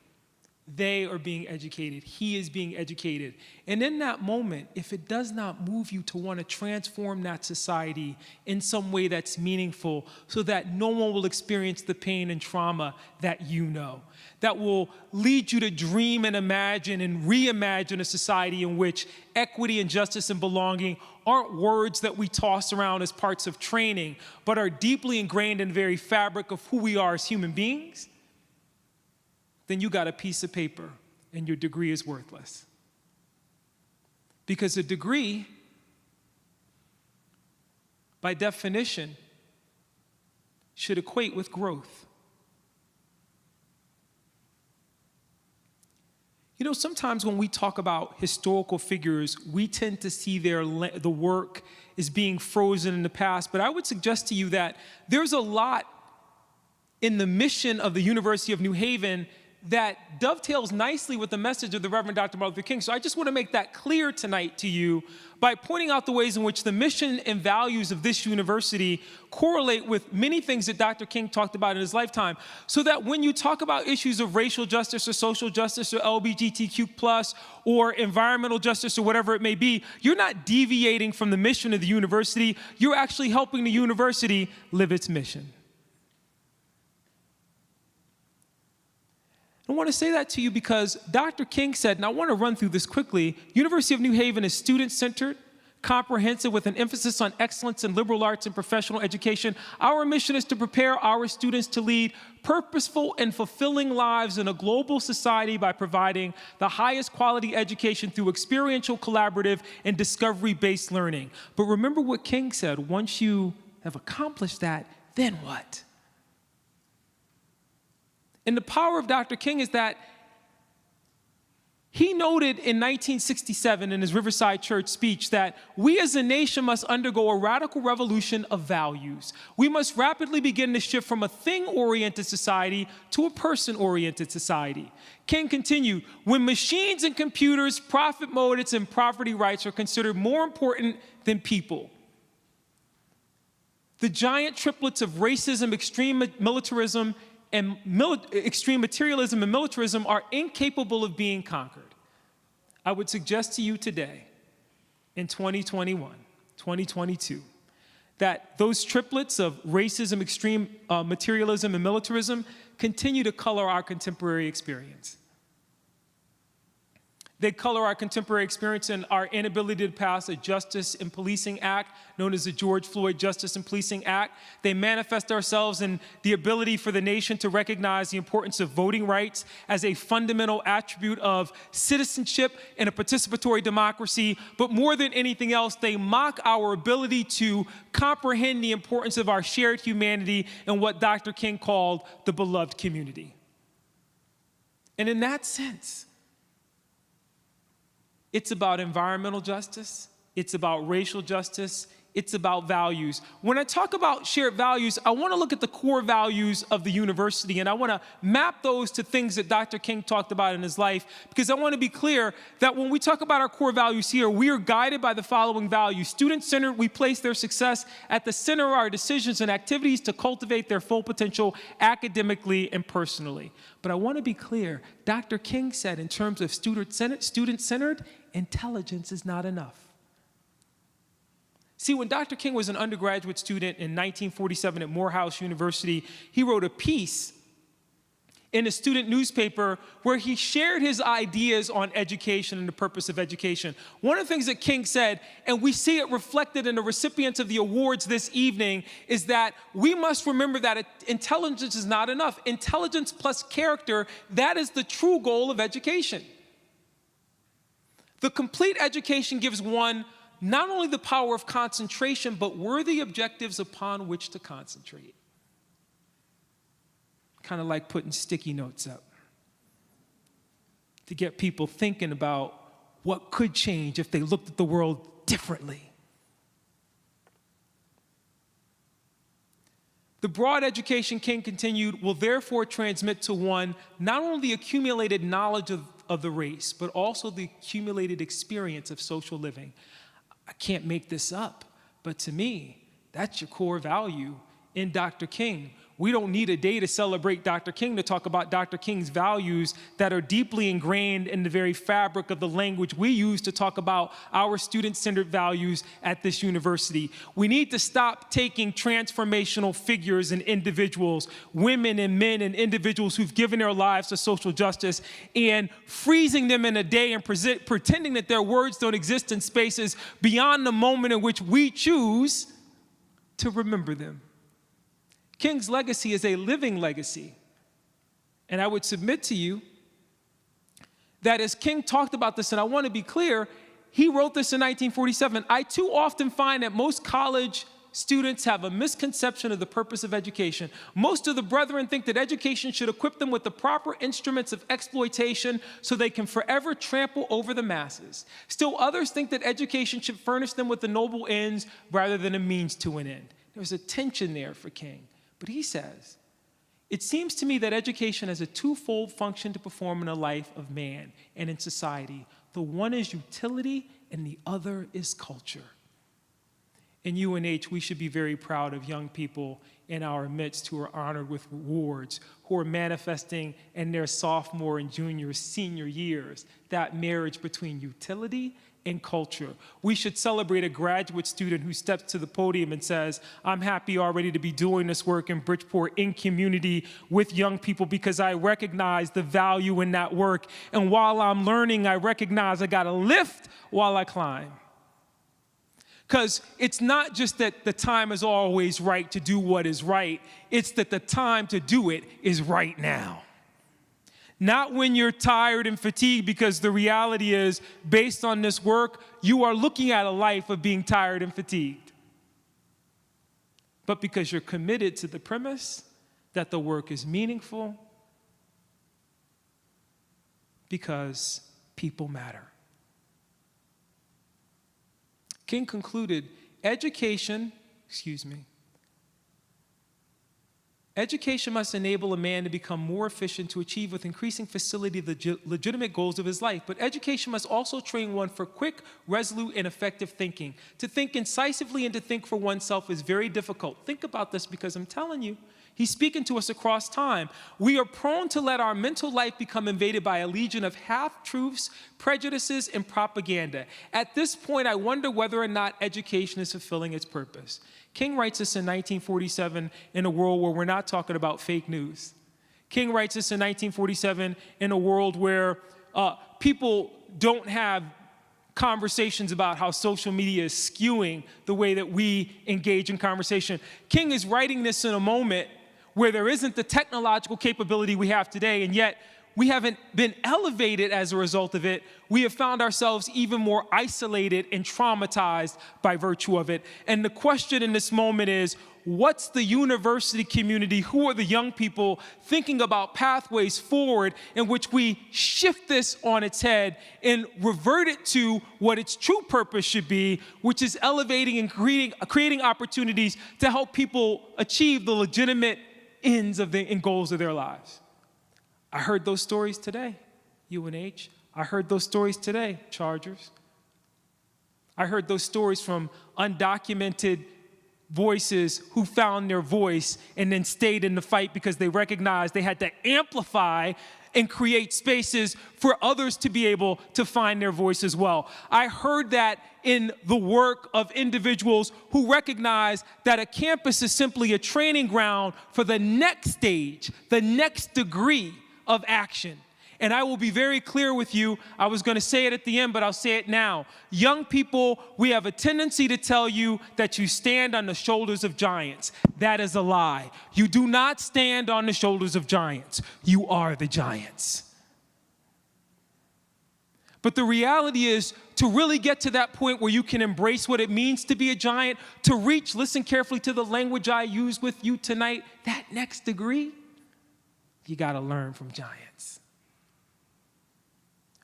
They are being educated. He is being educated. And in that moment, if it does not move you to want to transform that society in some way that's meaningful so that no one will experience the pain and trauma that you know, that will lead you to dream and imagine and reimagine a society in which equity and justice and belonging aren't words that we toss around as parts of training, but are deeply ingrained in the very fabric of who we are as human beings, then you got a piece of paper and your degree is worthless. Because a degree, by definition, should equate with growth. You know, sometimes when we talk about historical figures, we tend to see the work as being frozen in the past, but I would suggest to you that there's a lot in the mission of the University of New Haven that dovetails nicely with the message of the Reverend Dr. Martin Luther King. So I just want to make that clear tonight to you by pointing out the ways in which the mission and values of this university correlate with many things that Dr. King talked about in his lifetime, so that when you talk about issues of racial justice or social justice or LGBTQ+ or environmental justice or whatever it may be, you're not deviating from the mission of the university. You're actually helping the university live its mission. I want to say that to you because Dr. King said, and I want to run through this quickly, University of New Haven is student-centered, comprehensive, with an emphasis on excellence in liberal arts and professional education. Our mission is to prepare our students to lead purposeful and fulfilling lives in a global society by providing the highest quality education through experiential, collaborative, and discovery-based learning. But remember what King said: once you have accomplished that, then what? And the power of Dr. King is that he noted in 1967 in his Riverside Church speech that we as a nation must undergo a radical revolution of values. We must rapidly begin to shift from a thing-oriented society to a person-oriented society. King continued, when machines and computers, profit motives, and property rights are considered more important than people, the giant triplets of racism, extreme militarism, and extreme materialism and militarism are incapable of being conquered. I would suggest to you today, in 2021, 2022, that those triplets of racism, extreme materialism, and militarism continue to color our contemporary experience. They color our contemporary experience and our inability to pass a Justice and Policing Act, known as the George Floyd Justice and Policing Act. They manifest ourselves in the ability for the nation to recognize the importance of voting rights as a fundamental attribute of citizenship in a participatory democracy. But more than anything else, they mock our ability to comprehend the importance of our shared humanity and what Dr. King called the beloved community. And in that sense, it's about environmental justice, it's about racial justice, it's about values. When I talk about shared values, I want to look at the core values of the university, and I want to map those to things that Dr. King talked about in his life, because I want to be clear that when we talk about our core values here, we are guided by the following values. Student-centered, we place their success at the center of our decisions and activities to cultivate their full potential academically and personally. But I want to be clear, Dr. King said in terms of student-centered, intelligence is not enough. See, when Dr. King was an undergraduate student in 1947 at Morehouse University, he wrote a piece in a student newspaper where he shared his ideas on education and the purpose of education. One of the things that King said, and we see it reflected in the recipients of the awards this evening, is that we must remember that intelligence is not enough. Intelligence plus character, that is the true goal of education. The complete education gives one not only the power of concentration, but worthy objectives upon which to concentrate. Kind of like putting sticky notes up to get people thinking about what could change if they looked at the world differently. The broad education, King continued, will therefore transmit to one not only the accumulated knowledge of the race, but also the accumulated experience of social living. I can't make this up, but to me, that's your core value in Dr. King. We don't need a day to celebrate Dr. King to talk about Dr. King's values that are deeply ingrained in the very fabric of the language we use to talk about our student-centered values at this university. We need to stop taking transformational figures and individuals, women and men and individuals who've given their lives to social justice, and freezing them in a day and pretending that their words don't exist in spaces beyond the moment in which we choose to remember them. King's legacy is a living legacy. And I would submit to you that as King talked about this, and I want to be clear, he wrote this in 1947. I too often find that most college students have a misconception of the purpose of education. Most of the brethren think that education should equip them with the proper instruments of exploitation so they can forever trample over the masses. Still others think that education should furnish them with the noble ends rather than a means to an end. There's a tension there for King. But he says, it seems to me that education has a twofold function to perform in the life of man and in society. The one is utility and the other is culture. In UNH, we should be very proud of young people in our midst who are honored with awards, who are manifesting in their sophomore and junior, senior years, that marriage between utility and culture. We should celebrate a graduate student who steps to the podium and says, I'm happy already to be doing this work in Bridgeport in community with young people because I recognize the value in that work. And while I'm learning, I recognize I gotta lift while I climb. Because it's not just that the time is always right to do what is right, it's that the time to do it is right now. Not when you're tired and fatigued, because the reality is, based on this work, you are looking at a life of being tired and fatigued. But because you're committed to the premise that the work is meaningful, because people matter. King concluded, education must enable a man to become more efficient to achieve with increasing facility the legitimate goals of his life. But education must also train one for quick, resolute, and effective thinking. To think incisively and to think for oneself is very difficult. Think about this, because I'm telling you, he's speaking to us across time. We are prone to let our mental life become invaded by a legion of half-truths, prejudices, and propaganda. At this point, I wonder whether or not education is fulfilling its purpose. King writes this in 1947 in a world where we're not talking about fake news. King writes this in 1947 in a world where people don't have conversations about how social media is skewing the way that we engage in conversation. King is writing this in a moment where there isn't the technological capability we have today, and yet we haven't been elevated as a result of it. We have found ourselves even more isolated and traumatized by virtue of it. And the question in this moment is, what's the university community, who are the young people thinking about pathways forward in which we shift this on its head and revert it to what its true purpose should be, which is elevating and creating opportunities to help people achieve the legitimate ends and goals of their lives. I heard those stories today, UNH. I heard those stories today, Chargers. I heard those stories from undocumented voices who found their voice and then stayed in the fight because they recognized they had to amplify and create spaces for others to be able to find their voice as well. I heard that in the work of individuals who recognize that a campus is simply a training ground for the next stage, the next degree of action. And I will be very clear with you. I was going to say it at the end, but I'll say it now. Young people, we have a tendency to tell you that you stand on the shoulders of giants. That is a lie. You do not stand on the shoulders of giants. You are the giants. But the reality is, to really get to that point where you can embrace what it means to be a giant, to reach, listen carefully to the language I use with you tonight, that next degree, you got to learn from giants.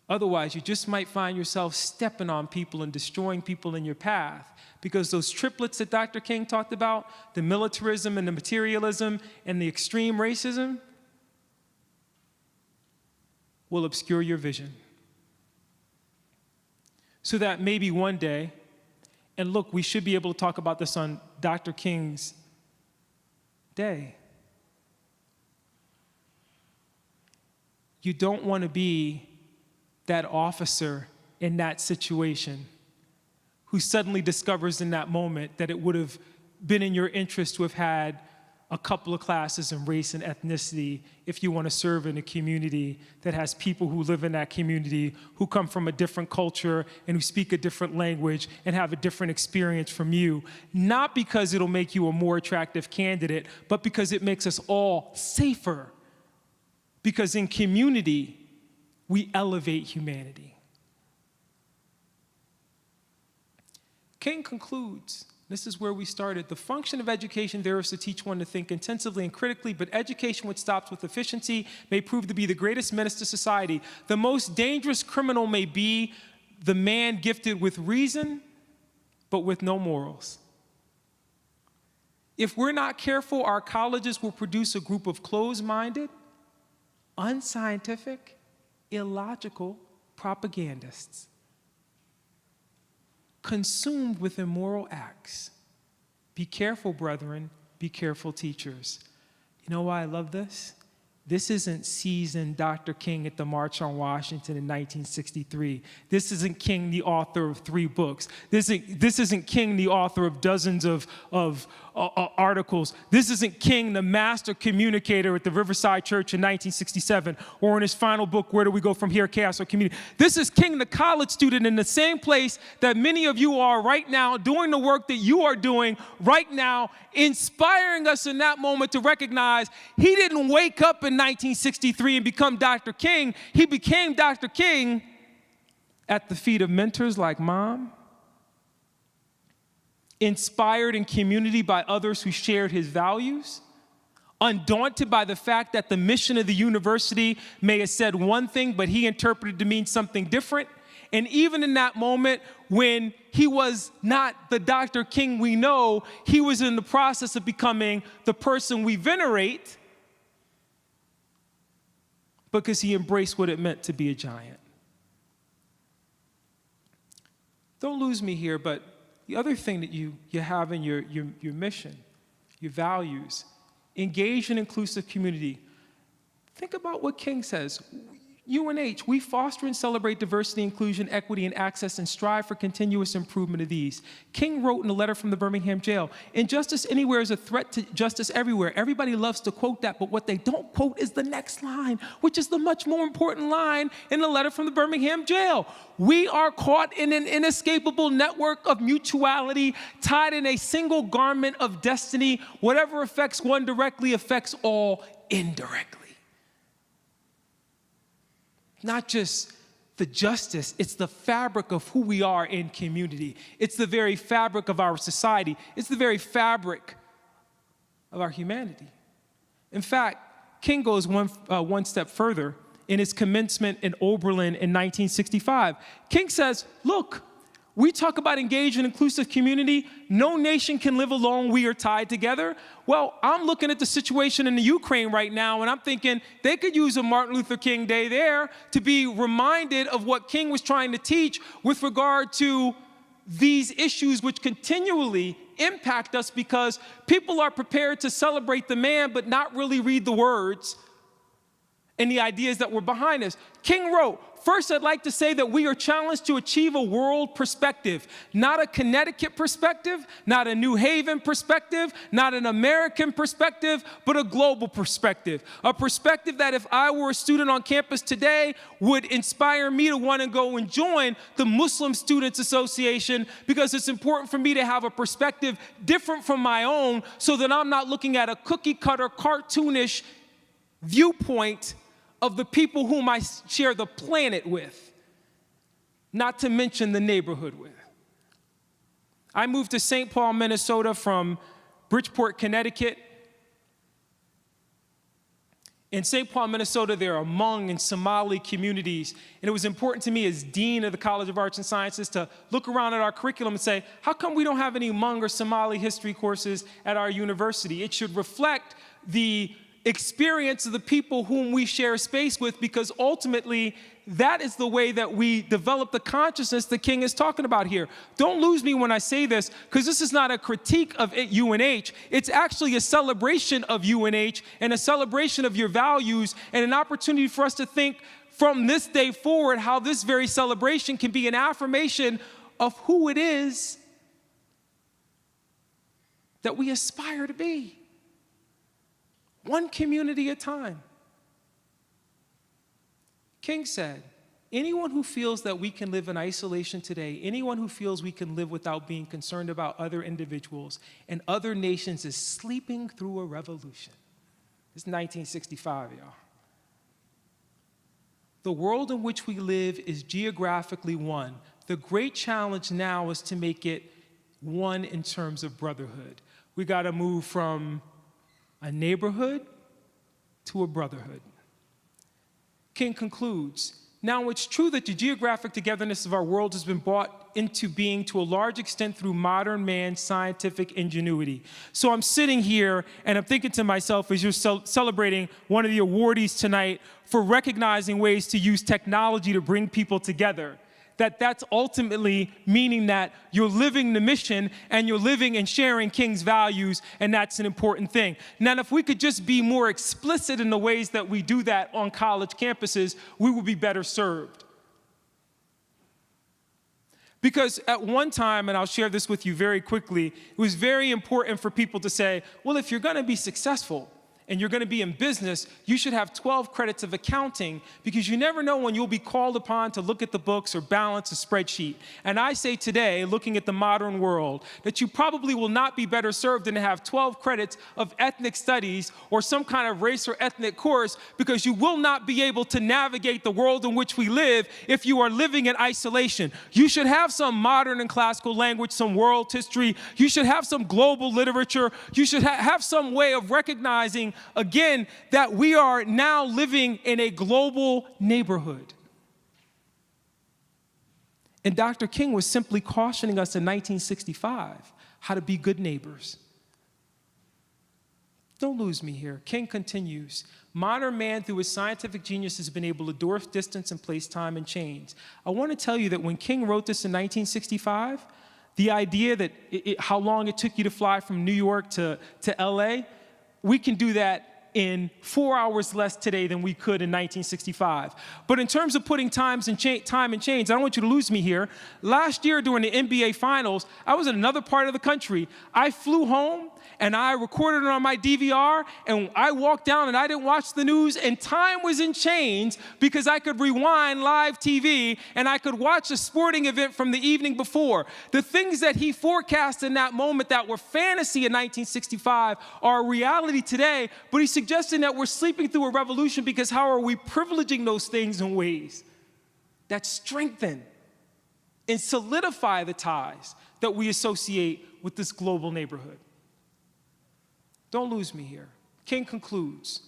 Otherwise, you just might find yourself stepping on people and destroying people in your path, because those triplets that Dr. King talked about, the militarism and the materialism and the extreme racism, will obscure your vision. So that maybe one day, and look, we should be able to talk about this on Dr. King's day. You don't want to be that officer in that situation who suddenly discovers in that moment that it would have been in your interest to have had a couple of classes in race and ethnicity if you want to serve in a community that has people who live in that community who come from a different culture and who speak a different language and have a different experience from you. Not because it'll make you a more attractive candidate, but because it makes us all safer. Because in community, we elevate humanity. King concludes, this is where we started, the function of education there is to teach one to think intensively and critically, but education which stops with efficiency may prove to be the greatest menace to society. The most dangerous criminal may be the man gifted with reason, but with no morals. If we're not careful, our colleges will produce a group of closed-minded, unscientific, illogical propagandists consumed with immoral acts. Be careful, brethren. Be careful, teachers. You know why I love this? This isn't seasoned Dr. King at the March on Washington in 1963. This isn't King, the author of 3 books. This isn't King, the author of dozens of articles. This isn't King, the master communicator at the Riverside Church in 1967, or in his final book, Where Do We Go From Here, Chaos or Community. This is King, the college student, in the same place that many of you are right now, doing the work that you are doing right now, inspiring us in that moment to recognize he didn't wake up in 1963 and become Dr. King. He became Dr. King at the feet of mentors like Mom, inspired in community by others who shared his values, undaunted by the fact that the mission of the university may have said one thing, but he interpreted to mean something different. And even in that moment when he was not the Dr. King we know, he was in the process of becoming the person we venerate because he embraced what it meant to be a giant. Don't lose me here, but the other thing that you have in your mission, your values, engage in inclusive community. Think about what King says. UNH, we foster and celebrate diversity, inclusion, equity, and access, and strive for continuous improvement of these. King wrote in a letter from the Birmingham jail, injustice anywhere is a threat to justice everywhere. Everybody loves to quote that, but what they don't quote is the next line, which is the much more important line in the letter from the Birmingham jail. We are caught in an inescapable network of mutuality, tied in a single garment of destiny. Whatever affects one directly affects all indirectly. Not just the justice, it's the fabric of who we are in community. It's the very fabric of our society. It's the very fabric of our humanity. In fact, King goes one step further in his commencement in Oberlin in 1965. King says, look, we talk about engaged and inclusive community. No nation can live alone. We are tied together. Well, I'm looking at the situation in the Ukraine right now, and I'm thinking they could use a Martin Luther King Day there to be reminded of what King was trying to teach with regard to these issues which continually impact us because people are prepared to celebrate the man but not really read the words and the ideas that were behind us. King wrote, first, I'd like to say that we are challenged to achieve a world perspective, not a Connecticut perspective, not a New Haven perspective, not an American perspective, but a global perspective. A perspective that if I were a student on campus today would inspire me to want to go and join the Muslim Students Association because it's important for me to have a perspective different from my own so that I'm not looking at a cookie cutter, cartoonish viewpoint of the people whom I share the planet with, not to mention the neighborhood with. I moved to St. Paul, Minnesota from Bridgeport, Connecticut. In St. Paul, Minnesota, there are Hmong and Somali communities, and it was important to me as Dean of the College of Arts and Sciences to look around at our curriculum and say, how come we don't have any Hmong or Somali history courses at our university? It should reflect the experience of the people whom we share space with, because ultimately that is the way that we develop the consciousness that King is talking about here. Don't lose me when I say this, because this is not a critique of UNH. It's actually a celebration of UNH and a celebration of your values and an opportunity for us to think from this day forward how this very celebration can be an affirmation of who it is that we aspire to be. One community at a time. King said, anyone who feels that we can live in isolation today, anyone who feels we can live without being concerned about other individuals and other nations is sleeping through a revolution. It's 1965, y'all. The world in which we live is geographically one. The great challenge now is to make it one in terms of brotherhood. We got to move from a neighborhood to a brotherhood. King concludes, now it's true that the geographic togetherness of our world has been brought into being to a large extent through modern man's scientific ingenuity. So I'm sitting here and I'm thinking to myself as you're celebrating one of the awardees tonight for recognizing ways to use technology to bring people together, that's ultimately meaning that you're living the mission and you're living and sharing King's values, and that's an important thing. Now, if we could just be more explicit in the ways that we do that on college campuses, we would be better served. Because at one time, and I'll share this with you very quickly, it was very important for people to say, well, if you're going to be successful, and you're going to be in business, you should have 12 credits of accounting because you never know when you'll be called upon to look at the books or balance a spreadsheet. And I say today, looking at the modern world, that you probably will not be better served than to have 12 credits of ethnic studies or some kind of race or ethnic course, because you will not be able to navigate the world in which we live if you are living in isolation. You should have some modern and classical language, some world history. You should have some global literature. You should have some way of recognizing again, that we are now living in a global neighborhood. And Dr. King was simply cautioning us in 1965 how to be good neighbors. Don't lose me here. King continues, modern man through his scientific genius has been able to dwarf distance and place time and change. I want to tell you that when King wrote this in 1965, the idea that how long it took you to fly from New York to LA, we can do that in 4 hours less today than we could in 1965. But in terms of putting time in chains, I don't want you to lose me here. Last year during the NBA Finals, I was in another part of the country. I flew home and I recorded it on my DVR, and I walked down and I didn't watch the news, and time was in chains because I could rewind live TV and I could watch a sporting event from the evening before. The things that he forecast in that moment that were fantasy in 1965 are a reality today, but he's suggesting that we're sleeping through a revolution because how are we privileging those things in ways that strengthen and solidify the ties that we associate with this global neighborhood? Don't lose me here. King concludes.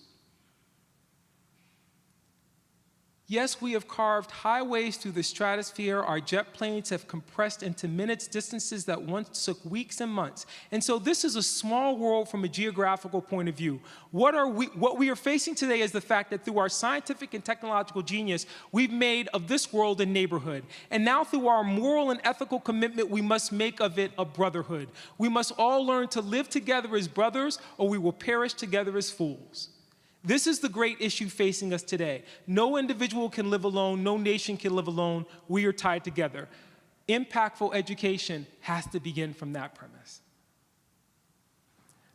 Yes, we have carved highways through the stratosphere. Our jet planes have compressed into minutes distances that once took weeks and months. And so this is a small world from a geographical point of view. What we are facing today is the fact that through our scientific and technological genius, we've made of this world a neighborhood. And now through our moral and ethical commitment, we must make of it a brotherhood. We must all learn to live together as brothers, or we will perish together as fools. This is the great issue facing us today. No individual can live alone. No nation can live alone. We are tied together. Impactful education has to begin from that premise.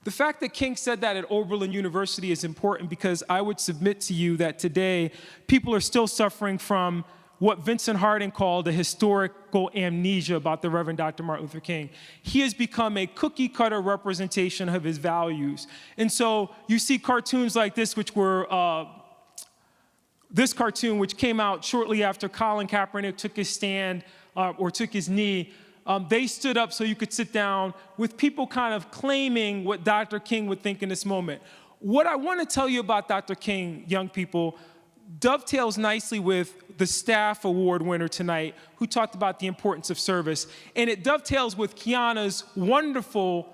The fact that King said that at Oberlin University is important because I would submit to you that today people are still suffering from what Vincent Harding called a historical amnesia about the Reverend Dr. Martin Luther King. He has become a cookie-cutter representation of his values. And so you see cartoons like this, which were, this cartoon, which came out shortly after Colin Kaepernick took his stand or took his knee. They stood up so you could sit down with people kind of claiming what Dr. King would think in this moment. What I want to tell you about Dr. King, young people, dovetails nicely with the staff award winner tonight who talked about the importance of service. And it dovetails with Kiana's wonderful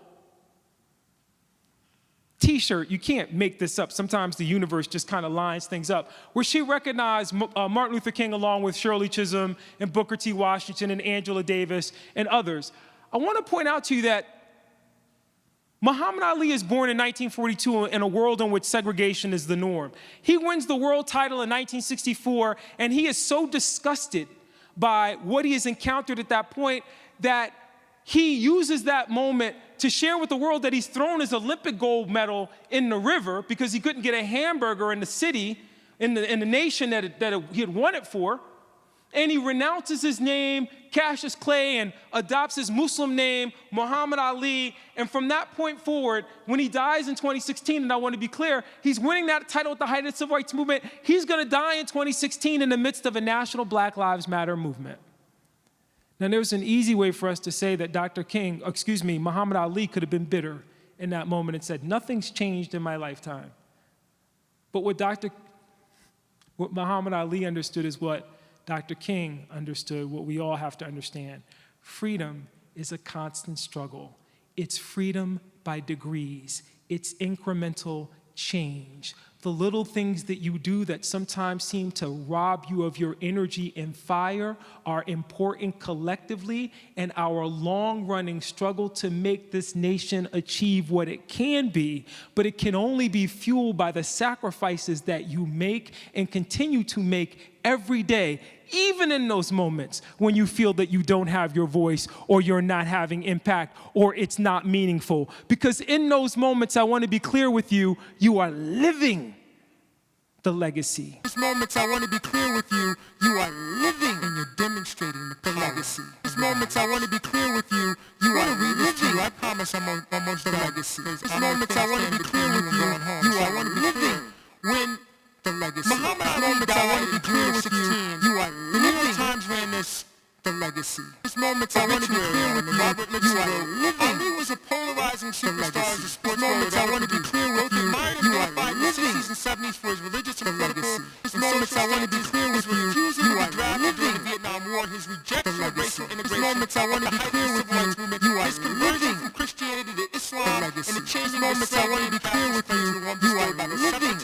t-shirt. You can't make this up. Sometimes the universe just kind of lines things up. Where she recognized Martin Luther King along with Shirley Chisholm and Booker T. Washington and Angela Davis and others. I want to point out to you that Muhammad Ali is born in 1942 in a world in which segregation is the norm. He wins the world title in 1964, and he is so disgusted by what he has encountered at that point that he uses that moment to share with the world that he's thrown his Olympic gold medal in the river because he couldn't get a hamburger in the city, in the nation that he had won it for. And he renounces his name, Cassius Clay, and adopts his Muslim name, Muhammad Ali. And from that point forward, when he dies in 2016, and I want to be clear, he's winning that title at the height of the civil rights movement. He's going to die in 2016 in the midst of a national Black Lives Matter movement. Now, there's an easy way for us to say that Muhammad Ali could have been bitter in that moment and said, nothing's changed in my lifetime. But what Muhammad Ali understood is what Dr. King understood, what we all have to understand. Freedom is a constant struggle. It's freedom by degrees. It's incremental change. The little things that you do that sometimes seem to rob you of your energy and fire are important collectively, and our long-running struggle to make this nation achieve what it can be, but it can only be fueled by the sacrifices that you make and continue to make every day, even in those moments when you feel that you don't have your voice or you're not having impact or it's not meaningful. Because in those moments, I want to be clear with you, you are living the legacy. These moments, I want to be clear with you, you are living and you're demonstrating the legacy. These moments, I want to be clear with you, you are living. I promise I'm almost the legacy. These moments, I want to be clear with you, you are living. When the legacy. Muhammad Ali died, I want to be clear with you, you are living. Times ran this, the legacy. These moments, I want to be clear with you, you are living. Ali was a polarizing superstar as a sports moments, I want to be clear with you, you are living. 60s and 70s for his religious and political. These moments, I want to be clear with you, you are living. During the Vietnam War, his rejection of racial integration. These moments, I want to be clear with you, you are living. From Christianity to Islam, and the changing moments, I want to be clear with you, you are living.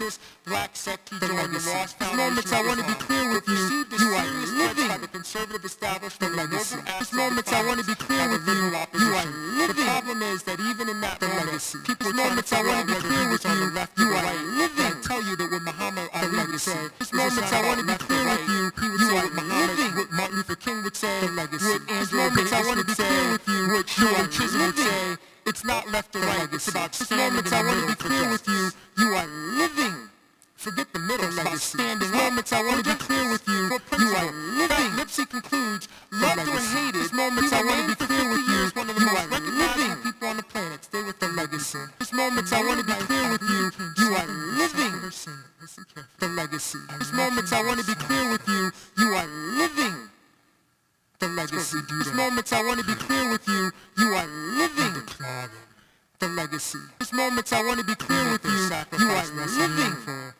Black sect, he joined the Ross Foundation. These moments, I want to be clear with you, you are living. By the conservative establishment, these moments, I want to be clear with you, you are living. The problem is that even in that moment, people, these moments, I want to be clear with you, you are living. say. This moments I want to be clear with you. You are living what Martin Luther King would say. The legacy. What Angela Davis I want to be clear with you. What Shirley Chisholm would say. It's not left or right. It's about this moments I want to be clear with you. You are living. Forget the middle, it's about standing moments I want to be clear with you. You are living. Nipsey concludes, loved or hated, these moments I want to be clear with you. One of the most recognizable people on the planet. Stay with the legacy. These moments I want to be clear with you. You are living. The legacy. These moments I want to be clear with you. You are living. The legacy. These moments I want to be clear with you. You are living. The legacy. These moments I want to be clear with you. You are living.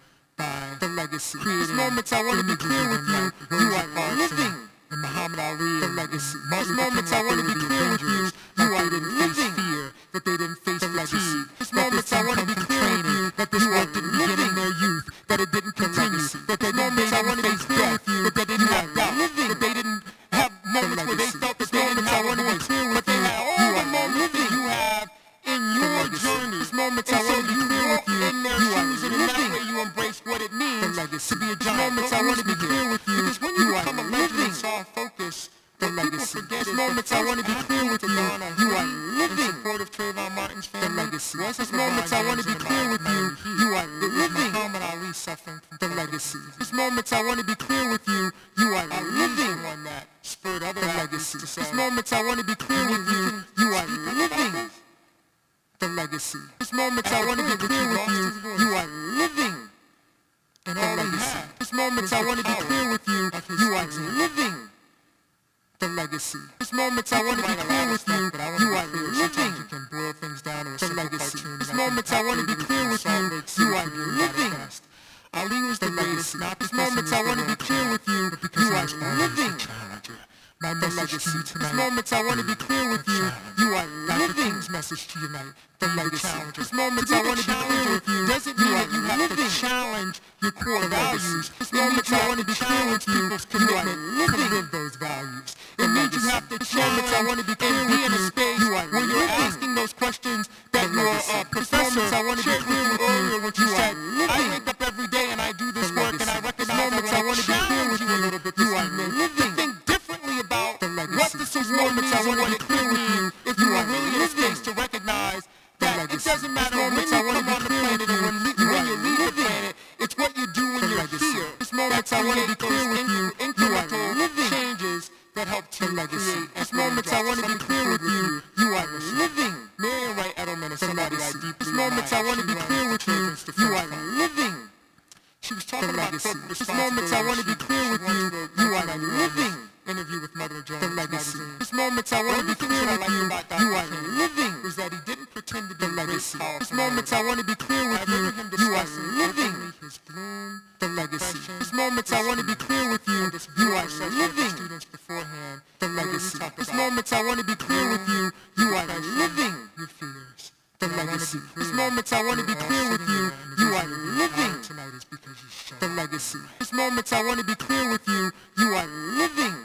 The legacy. These moments I want to be clear with you. You are living. And Muhammad Ali, the legacy. These moments I want to be clear with you. You are living. Fear that they didn't face fatigue. These moments I want to be clear with you. That this work didn't begin in their youth. That it didn't continue. That they moments I want to be clear with you. That they didn't have doubt. That they didn't have moments where they felt that they didn't have what they clear with you. All the moments that you have in your journey. These moments I want to be clear with you. In their shoes and in that way you embrace what it means to be a giant. Moments I want to be clear with you. Because when you become a legend and soft focus, the legacy. These moments I want to be clear with you. You are living. In support of Trayvon Martin's family. The legacy. These moments I want to be clear with you. You are living. Muhammad Ali suffering from the legacy. These moments I want to be clear with you. You are living. One that spurred other legacy. These moments I want to be clear with you. You are living. The legacy. These moments I want to be clear with you. You are living. And all we have. These moments I want to be clear with you. You are living. The legacy. These moments I want to be clear with you. You are living. You can boil things down to a legacy. These moments I want to be clear with you. You are living. Ali was the legacy. These moments I want to be clear with you. You are living. My message to you tonight. These moments I want to be clear with you. You are living. Message to you tonight. The legacy. These moments I want to be clear with you. Doesn't mean that you have to challenge your core values. These moments I want to be clear with you. You are living. Live those values. It means you have to challenge. I want to be clear with you in a space where you're asking those questions that your professor I want to be clear with you. What you said. I wake up every day and I do this work and I recognize moments I want to be clear with you a little bit. You are living. Think differently about what this award means. I want to be clear with you. If you are really in a space to recognize that it doesn't matter when you come on the planet and when you leave the planet, it's what you do when you're here. These moments I want to be clear with you. Incremental changes that help to create. These moments I want to be clear with you. You are living. Marian Wright Edelman is somebody I deeply admire. These moments I want to be clear with you. You are living. She was talking about these moments I want to be clear with you. You are living. Interview with Mother Jones. The legacy. These moments I want to be clear with you. You are living. Was that he didn't pretend to be the legacy. These moments I want to be clear with you. You are living. His gloom. The legacy. These moments I want to be clear with you. You are living. Students beforehand. The legacy. These moments I want to be clear with you. You are living. Your fears. The legacy. These moments I want to be clear with you. You are living. Tonight is because you show. The legacy. These moments I want to be clear with you. You are living.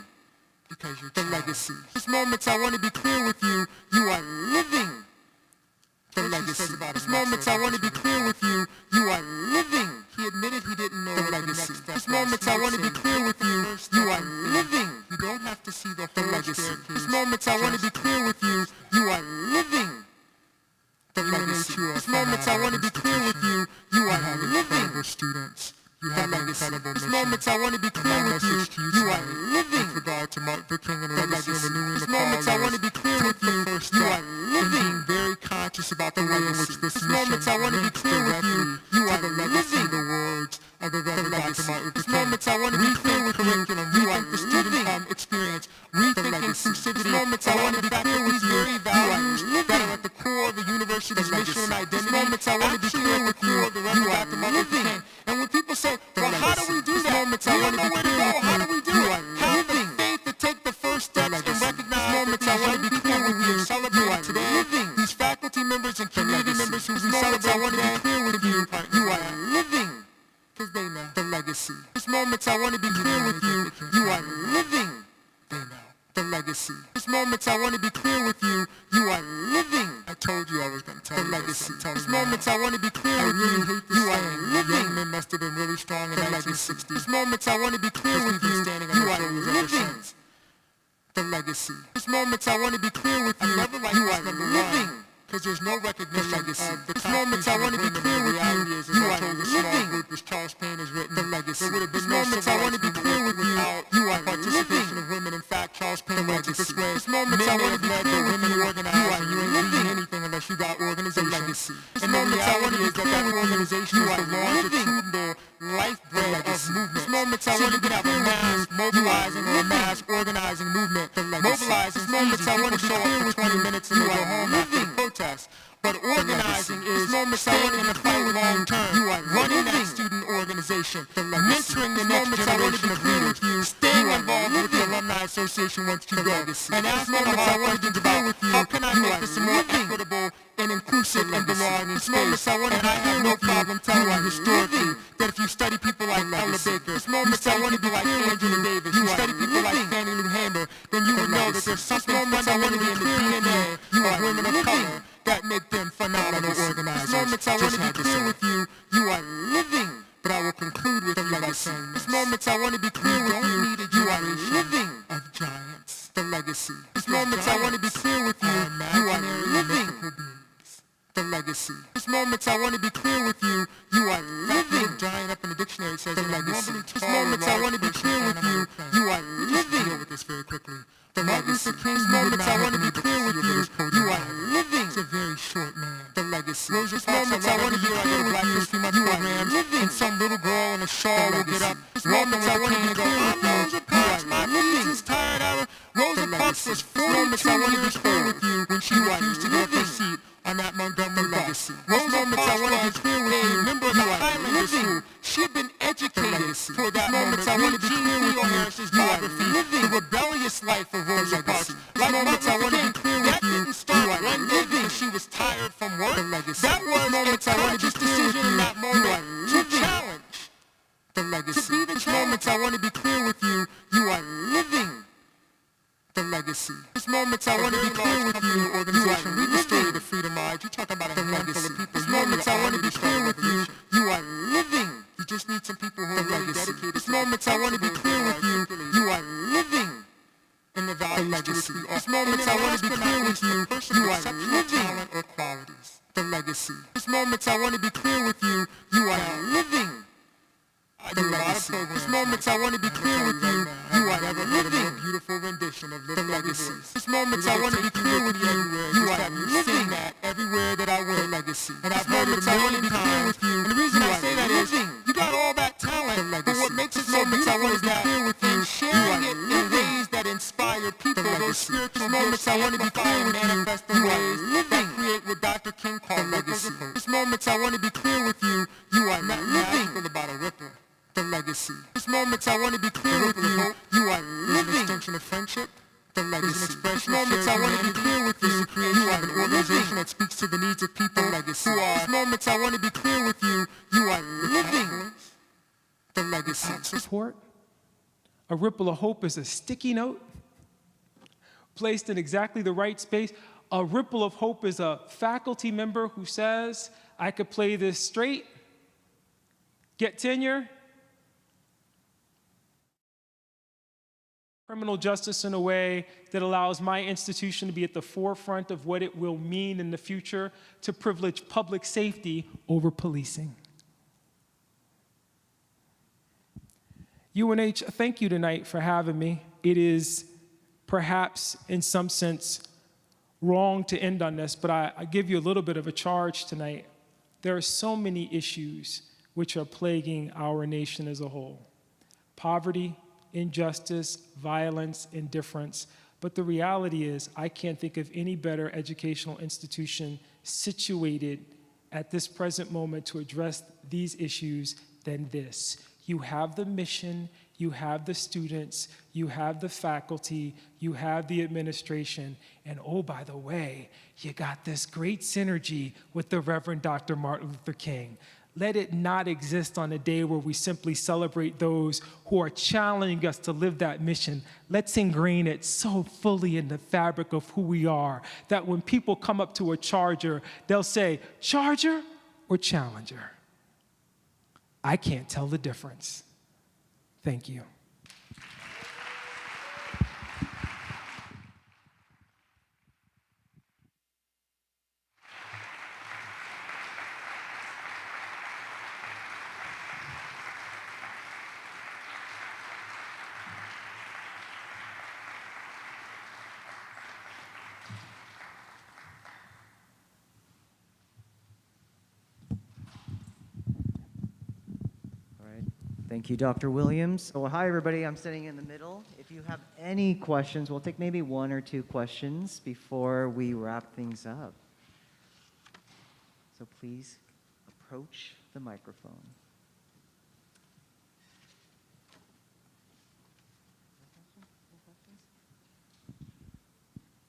Because you're the legacy. These moments I want to be clear with you. You are living. The legacy. These moments I want to be clear with you. You are living. He admitted he didn't know the legacy. These moments I want to be clear with you. You are living. You don't have to see the legacy. These moments I want to be clear with you. You are living. The legacy. These moments I want to be clear with you. You are living. Students. You have incredible mission. These moments I want to be clear with you. You are living. With regard to Martin Luther King and the legacy of renewing the moments I want to be clear with you. You are living. Being very conscious about the way in which this moments I want to be clear with you. You are living. The words of the Reverend Dr. Martin Luther King. Moments I want to be clear with you. You are the student experience. Rethinking inclusivity. Moments I want to be clear with you. You are that are at the core of the university's mission and identity. Moments I want to be clear with you. You are living. And when people say, well, how do we do that? Moments I want to be clear with you. How do we do it? Have the faith to take the first steps and recognize moments I want to be clear with you. Celebrate today. These faculty members and community members who we celebrate, I want to be clear with you. You are living. Because they know the legacy. These moments I want to be clear with you. You are living. They know the legacy. These moments I want to be clear with you. You are living. I told you I was going to tell the legacy. These moments I want to be clear with you. You are living. women must have been really strong in the 1960s. These moments I want to be clear with you, you are living the legacy. These moments I want to be clear with you, you are living. Because there's no recognition of these moments I want to be clear with you, you are living. As Charles Payne has written, the legacy. There would have been no moments I want to be clear with you are participation of women. In fact, Charles Payne wrote it this way. These moments I want to be clear with you organize, you ain't leading anything unless you got organization. Legacy. And the reality is that organization is the longitudinal lifeblood of movement. These moments I want to be clear with you, mobilizing or a mass organizing movement. Mobilizing. These moments I want to show up for 20 minutes and go home after protest. But organizing is staying in the fight long term. You are running that student organization, mentoring the next generation of leaders, staying involved with the Alumni Association once you go. And as moments I want to clear with you, how can I make this a more equitable and inclusive and belonging space? I want to have no problem telling you historically that if you study people like Ella Baker, moments I want to be like Angela Davis, you study people like Fannie Lou Hamer, then you would know that there's something fundamentally in the DNA of women of color that make them phenomenal organizers. Moments I want to be clear with you, you are living. But I will conclude with you by saying this. Moments I want to be clear with you are living of giants, the legacy. These moments I want to be clear with you are living the legacy. These moments I want to be clear with you are living. Giant up in the dictionary says the legacy. These moments I want to be clear with you are living. Deal with this very quickly. The Martin Luther King's moments I want to be clear with you are living. It's a very short man. The legacy. These moments I want to be clear with you are living. And some little girl in a shawl will get up. These moments I want to be clear with you are living. Is tired hour. Rosa Parks was 42 years clear with you when she refused to give up her seat on that Montgomery bus. Those moments I want to be clear with you, member of the Highlander School. She'd been educated for that moment. I want to be clear with you, Harris's biography, the rebellious life of Rosa Parks. Like moments I want to be clear with you are living. She was tired from work. That was moments I want to be clear with you to challenge the legacy. To be the moments I want to be clear with you are living the legacy. These moments I want to be clear with you, organization. Read the story of the Freedom March. You're talking about a handful of people. These moments I want to be clear with you are living. You just need some people who are really dedicated. These moments I want to be clear with you are living in the values to which we are. These moments I want to be clear with you are living talent or qualities. The legacy. These moments I want to be clear with you are living. I do a lot of programs. These moments I want to be clear with you are living. A beautiful rendition of the legacy. These moments I want to be clear with you are living that everywhere that I went. Legacy. And I've heard it a million times. And the reason I say that is you got all that talent, but what makes it so beautiful I want to be clear with you, sharing it in ways that inspire people. Those spiritual moments I want to be clear with you ways that create what Dr. King called legacy. These moments I want to be clear with you are not living about a ripple. The legacy. These moments I want to be clear with you are living. An extension of friendship. The legacy. These moments I want to be clear with you are an organization that speaks to the needs of people. Legacy. These moments I want to be clear with you are living. The legacy. Support. A ripple of hope is a sticky note placed in exactly the right space. A ripple of hope is a faculty member who says, I could play this straight, get tenure, criminal justice in a way that allows my institution to be at the forefront of what it will mean in the future to privilege public safety over policing. UNH, thank you tonight for having me. It is perhaps in some sense wrong to end on this, but I give you a little bit of a charge tonight. There are so many issues which are plaguing our nation as a whole. Poverty, injustice, violence, indifference. But the reality is, I can't think of any better educational institution situated at this present moment to address these issues than this. You have the mission, you have the students, you have the faculty, you have the administration, and oh, by the way, you got this great synergy with the Reverend Dr. Martin Luther King. Let it not exist on a day where we simply celebrate those who are challenging us to live that mission. Let's ingrain it so fully in the fabric of who we are that when people come up to a charger, they'll say, charger or challenger? I can't tell the difference. Thank you. Thank you, Dr. Williams. So, hi, everybody. I'm sitting in the middle. If you have any questions, we'll take maybe 1 or 2 questions before we wrap things up. So please approach the microphone.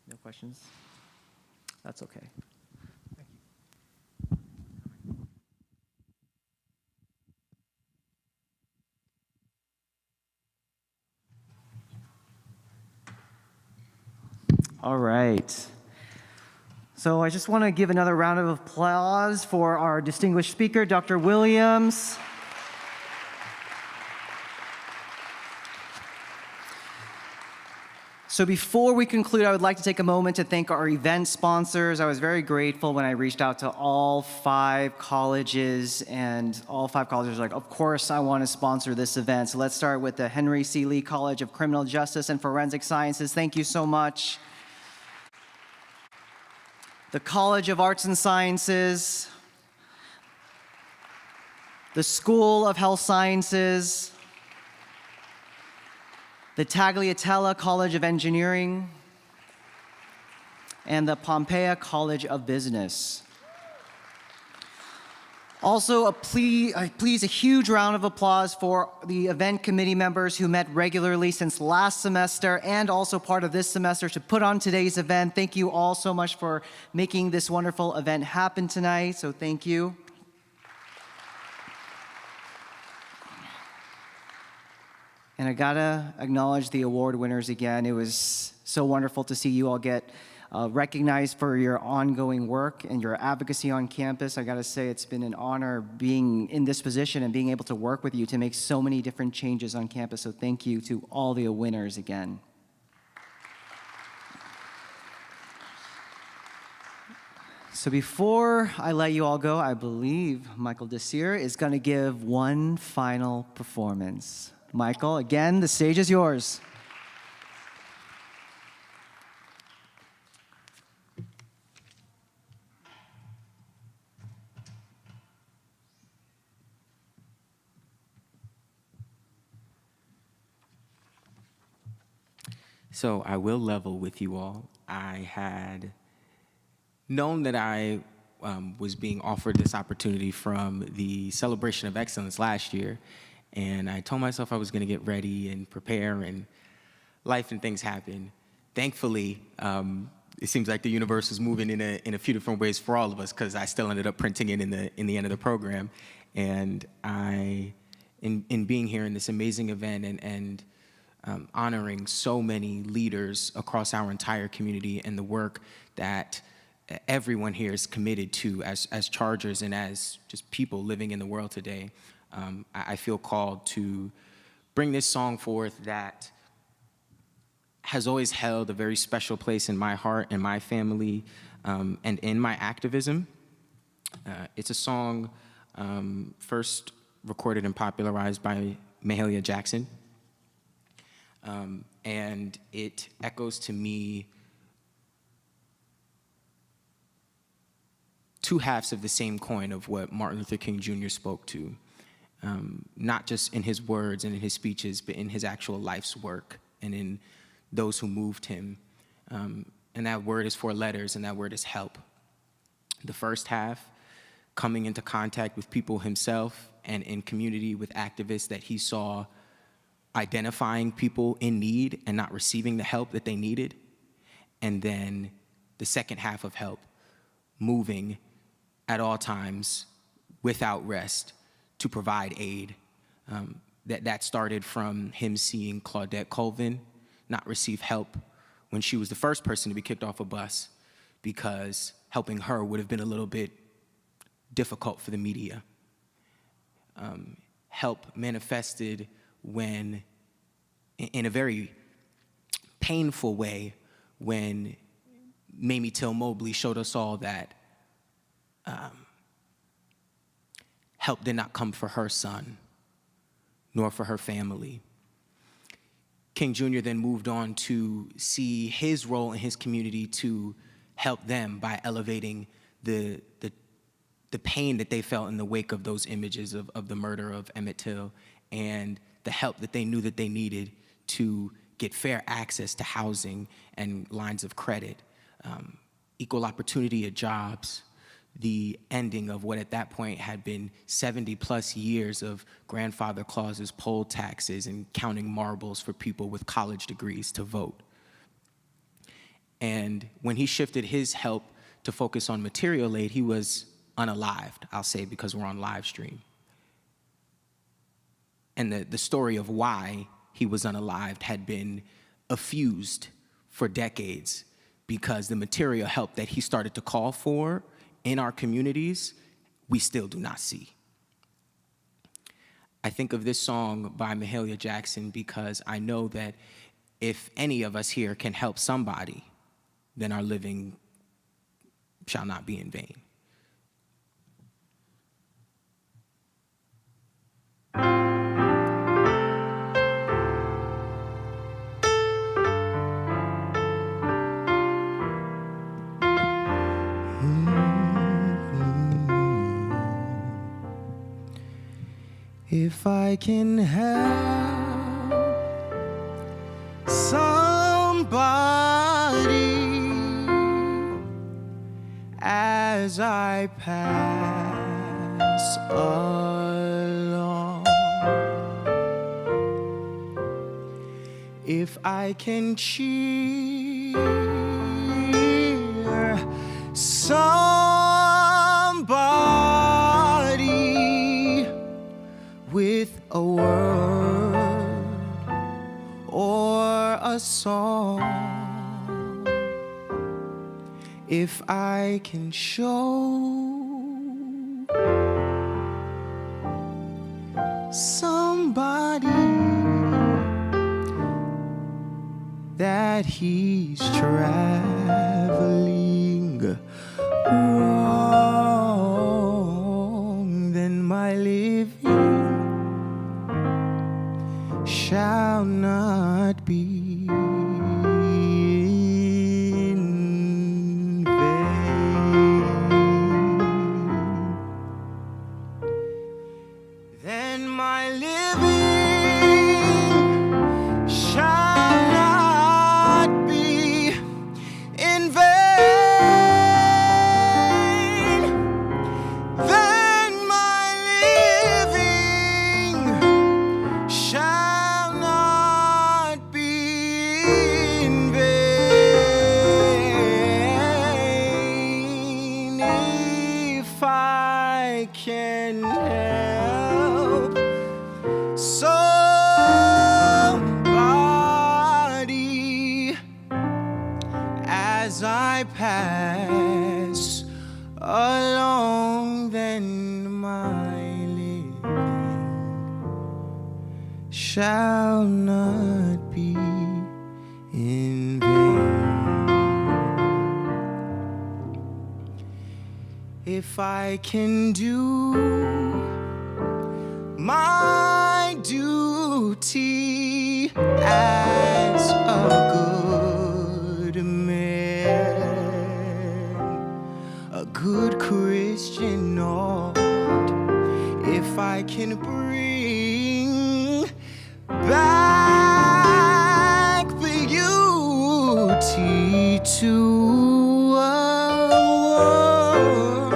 No questions? That's okay. All right. So I just want to give another round of applause for our distinguished speaker, Dr. Williams. So before we conclude, I would like to take a moment to thank our event sponsors. I was very grateful when I reached out to all 5 colleges, and all 5 colleges were like, of course I want to sponsor this event. So let's start with the Henry C. Lee College of Criminal Justice and Forensic Sciences. Thank you so much. The College of Arts and Sciences, the School of Health Sciences, the Tagliatella College of Engineering, and the Pompeia College of Business. Also, please a huge round of applause for the event committee members who met regularly since last semester and also part of this semester to put on today's event. Thank you all so much for making this wonderful event happen tonight, so thank you. And I gotta acknowledge the award winners again. It was so wonderful to see you all get recognized for your ongoing work and your advocacy on campus. I gotta say, it's been an honor being in this position and being able to work with you to make so many different changes on campus. So thank you to all the winners again. So before I let you all go, I believe Michael Desir is gonna give one final performance. Michael, again, the stage is yours. So I will level with you all. I had known that I was being offered this opportunity from the Celebration of Excellence last year, and I told myself I was going to get ready and prepare, and life and things happen. Thankfully, it seems like the universe was moving in a few different ways for all of us, because I still ended up printing it in the end of the program. And in being here in this amazing event and honoring so many leaders across our entire community and the work that everyone here is committed to as chargers and as just people living in the world today, I feel called to bring this song forth that has always held a very special place in my heart and my family and in my activism. It's a song first recorded and popularized by Mahalia Jackson. And it echoes to me two halves of the same coin of what Martin Luther King Jr. spoke to, not just in his words and in his speeches, but in his actual life's work and in those who moved him. And that word is 4 letters, and that word is help. The first half, coming into contact with people himself and in community with activists that he saw identifying people in need and not receiving the help that they needed. And then the second half of help, moving at all times without rest to provide aid. That started from him seeing Claudette Colvin not receive help when she was the first person to be kicked off a bus, because helping her would have been a little bit difficult for the media. help manifested when, in a very painful way, when Mamie Till Mobley showed us all that help did not come for her son, nor for her family. King Jr. then moved on to see his role in his community to help them by elevating the pain that they felt in the wake of those images of the murder of Emmett Till, and the help that they knew that they needed to get fair access to housing and lines of credit, equal opportunity at jobs, the ending of what at that point had been 70+ years of grandfather clauses, poll taxes, and counting marbles for people with college degrees to vote. And when he shifted his help to focus on material aid, he was unalived, I'll say, because we're on live stream. And the story of why he was unalived had been effused for decades, because the material help that he started to call for in our communities, we still do not see. I think of this song by Mahalia Jackson because I know that if any of us here can help somebody, then our living shall not be in vain. If I can help somebody as I pass along, if I can cheer somebody with a word or a song, if I can show somebody that he's traveling wrong, then my living shall not be in vain. Then my living shall not be in vain. Then my living shall not be in vain. If I can help somebody as I pass along, then my living shall not be in vain. If I can do my duty as a good man, a good Christian, Lord, if I can bring back beauty to a world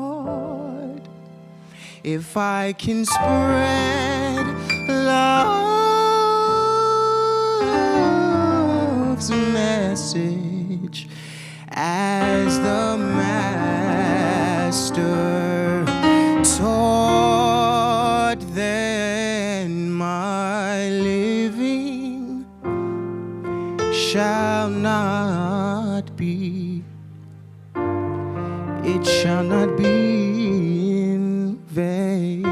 abroad, if I can spread love's message as the Master taught, then my living shall not be it shall not be in vain.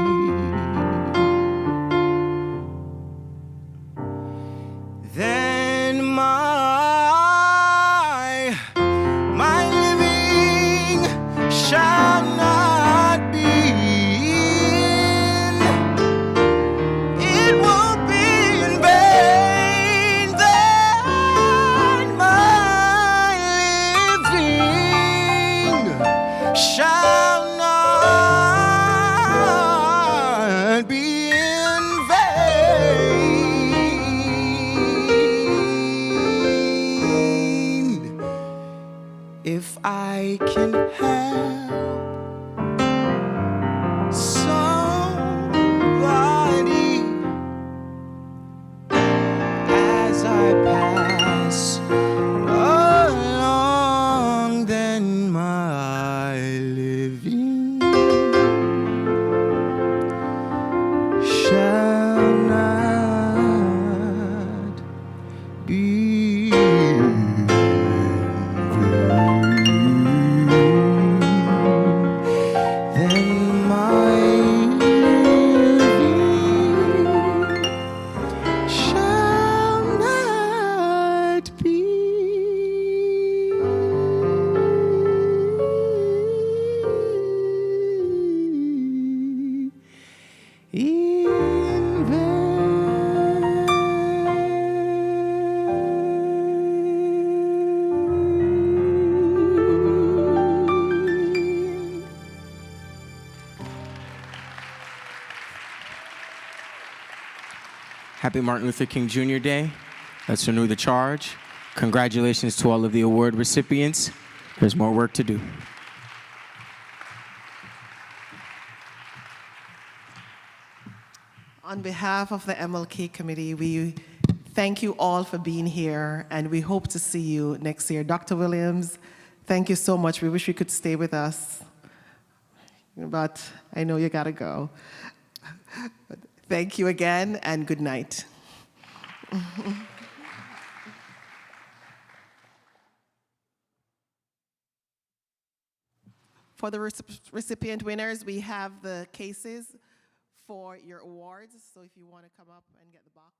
Then my living shall not be in, it won't be in vain. Then my living shall not be in vain. If I can help somebody as I pass along, then my living shall not be in vain. Then my living shall not be in vain. Happy Martin Luther King Jr. Day. Let's renew the charge. Congratulations to all of the award recipients. There's more work to do. On behalf of the MLK committee, we thank you all for being here, and we hope to see you next year. Dr. Williams, thank you so much. We wish you could stay with us, but I know you gotta go. But thank you again, and good night. For the recipient winners, we have the cases for your awards. So if you want to come up and get the box.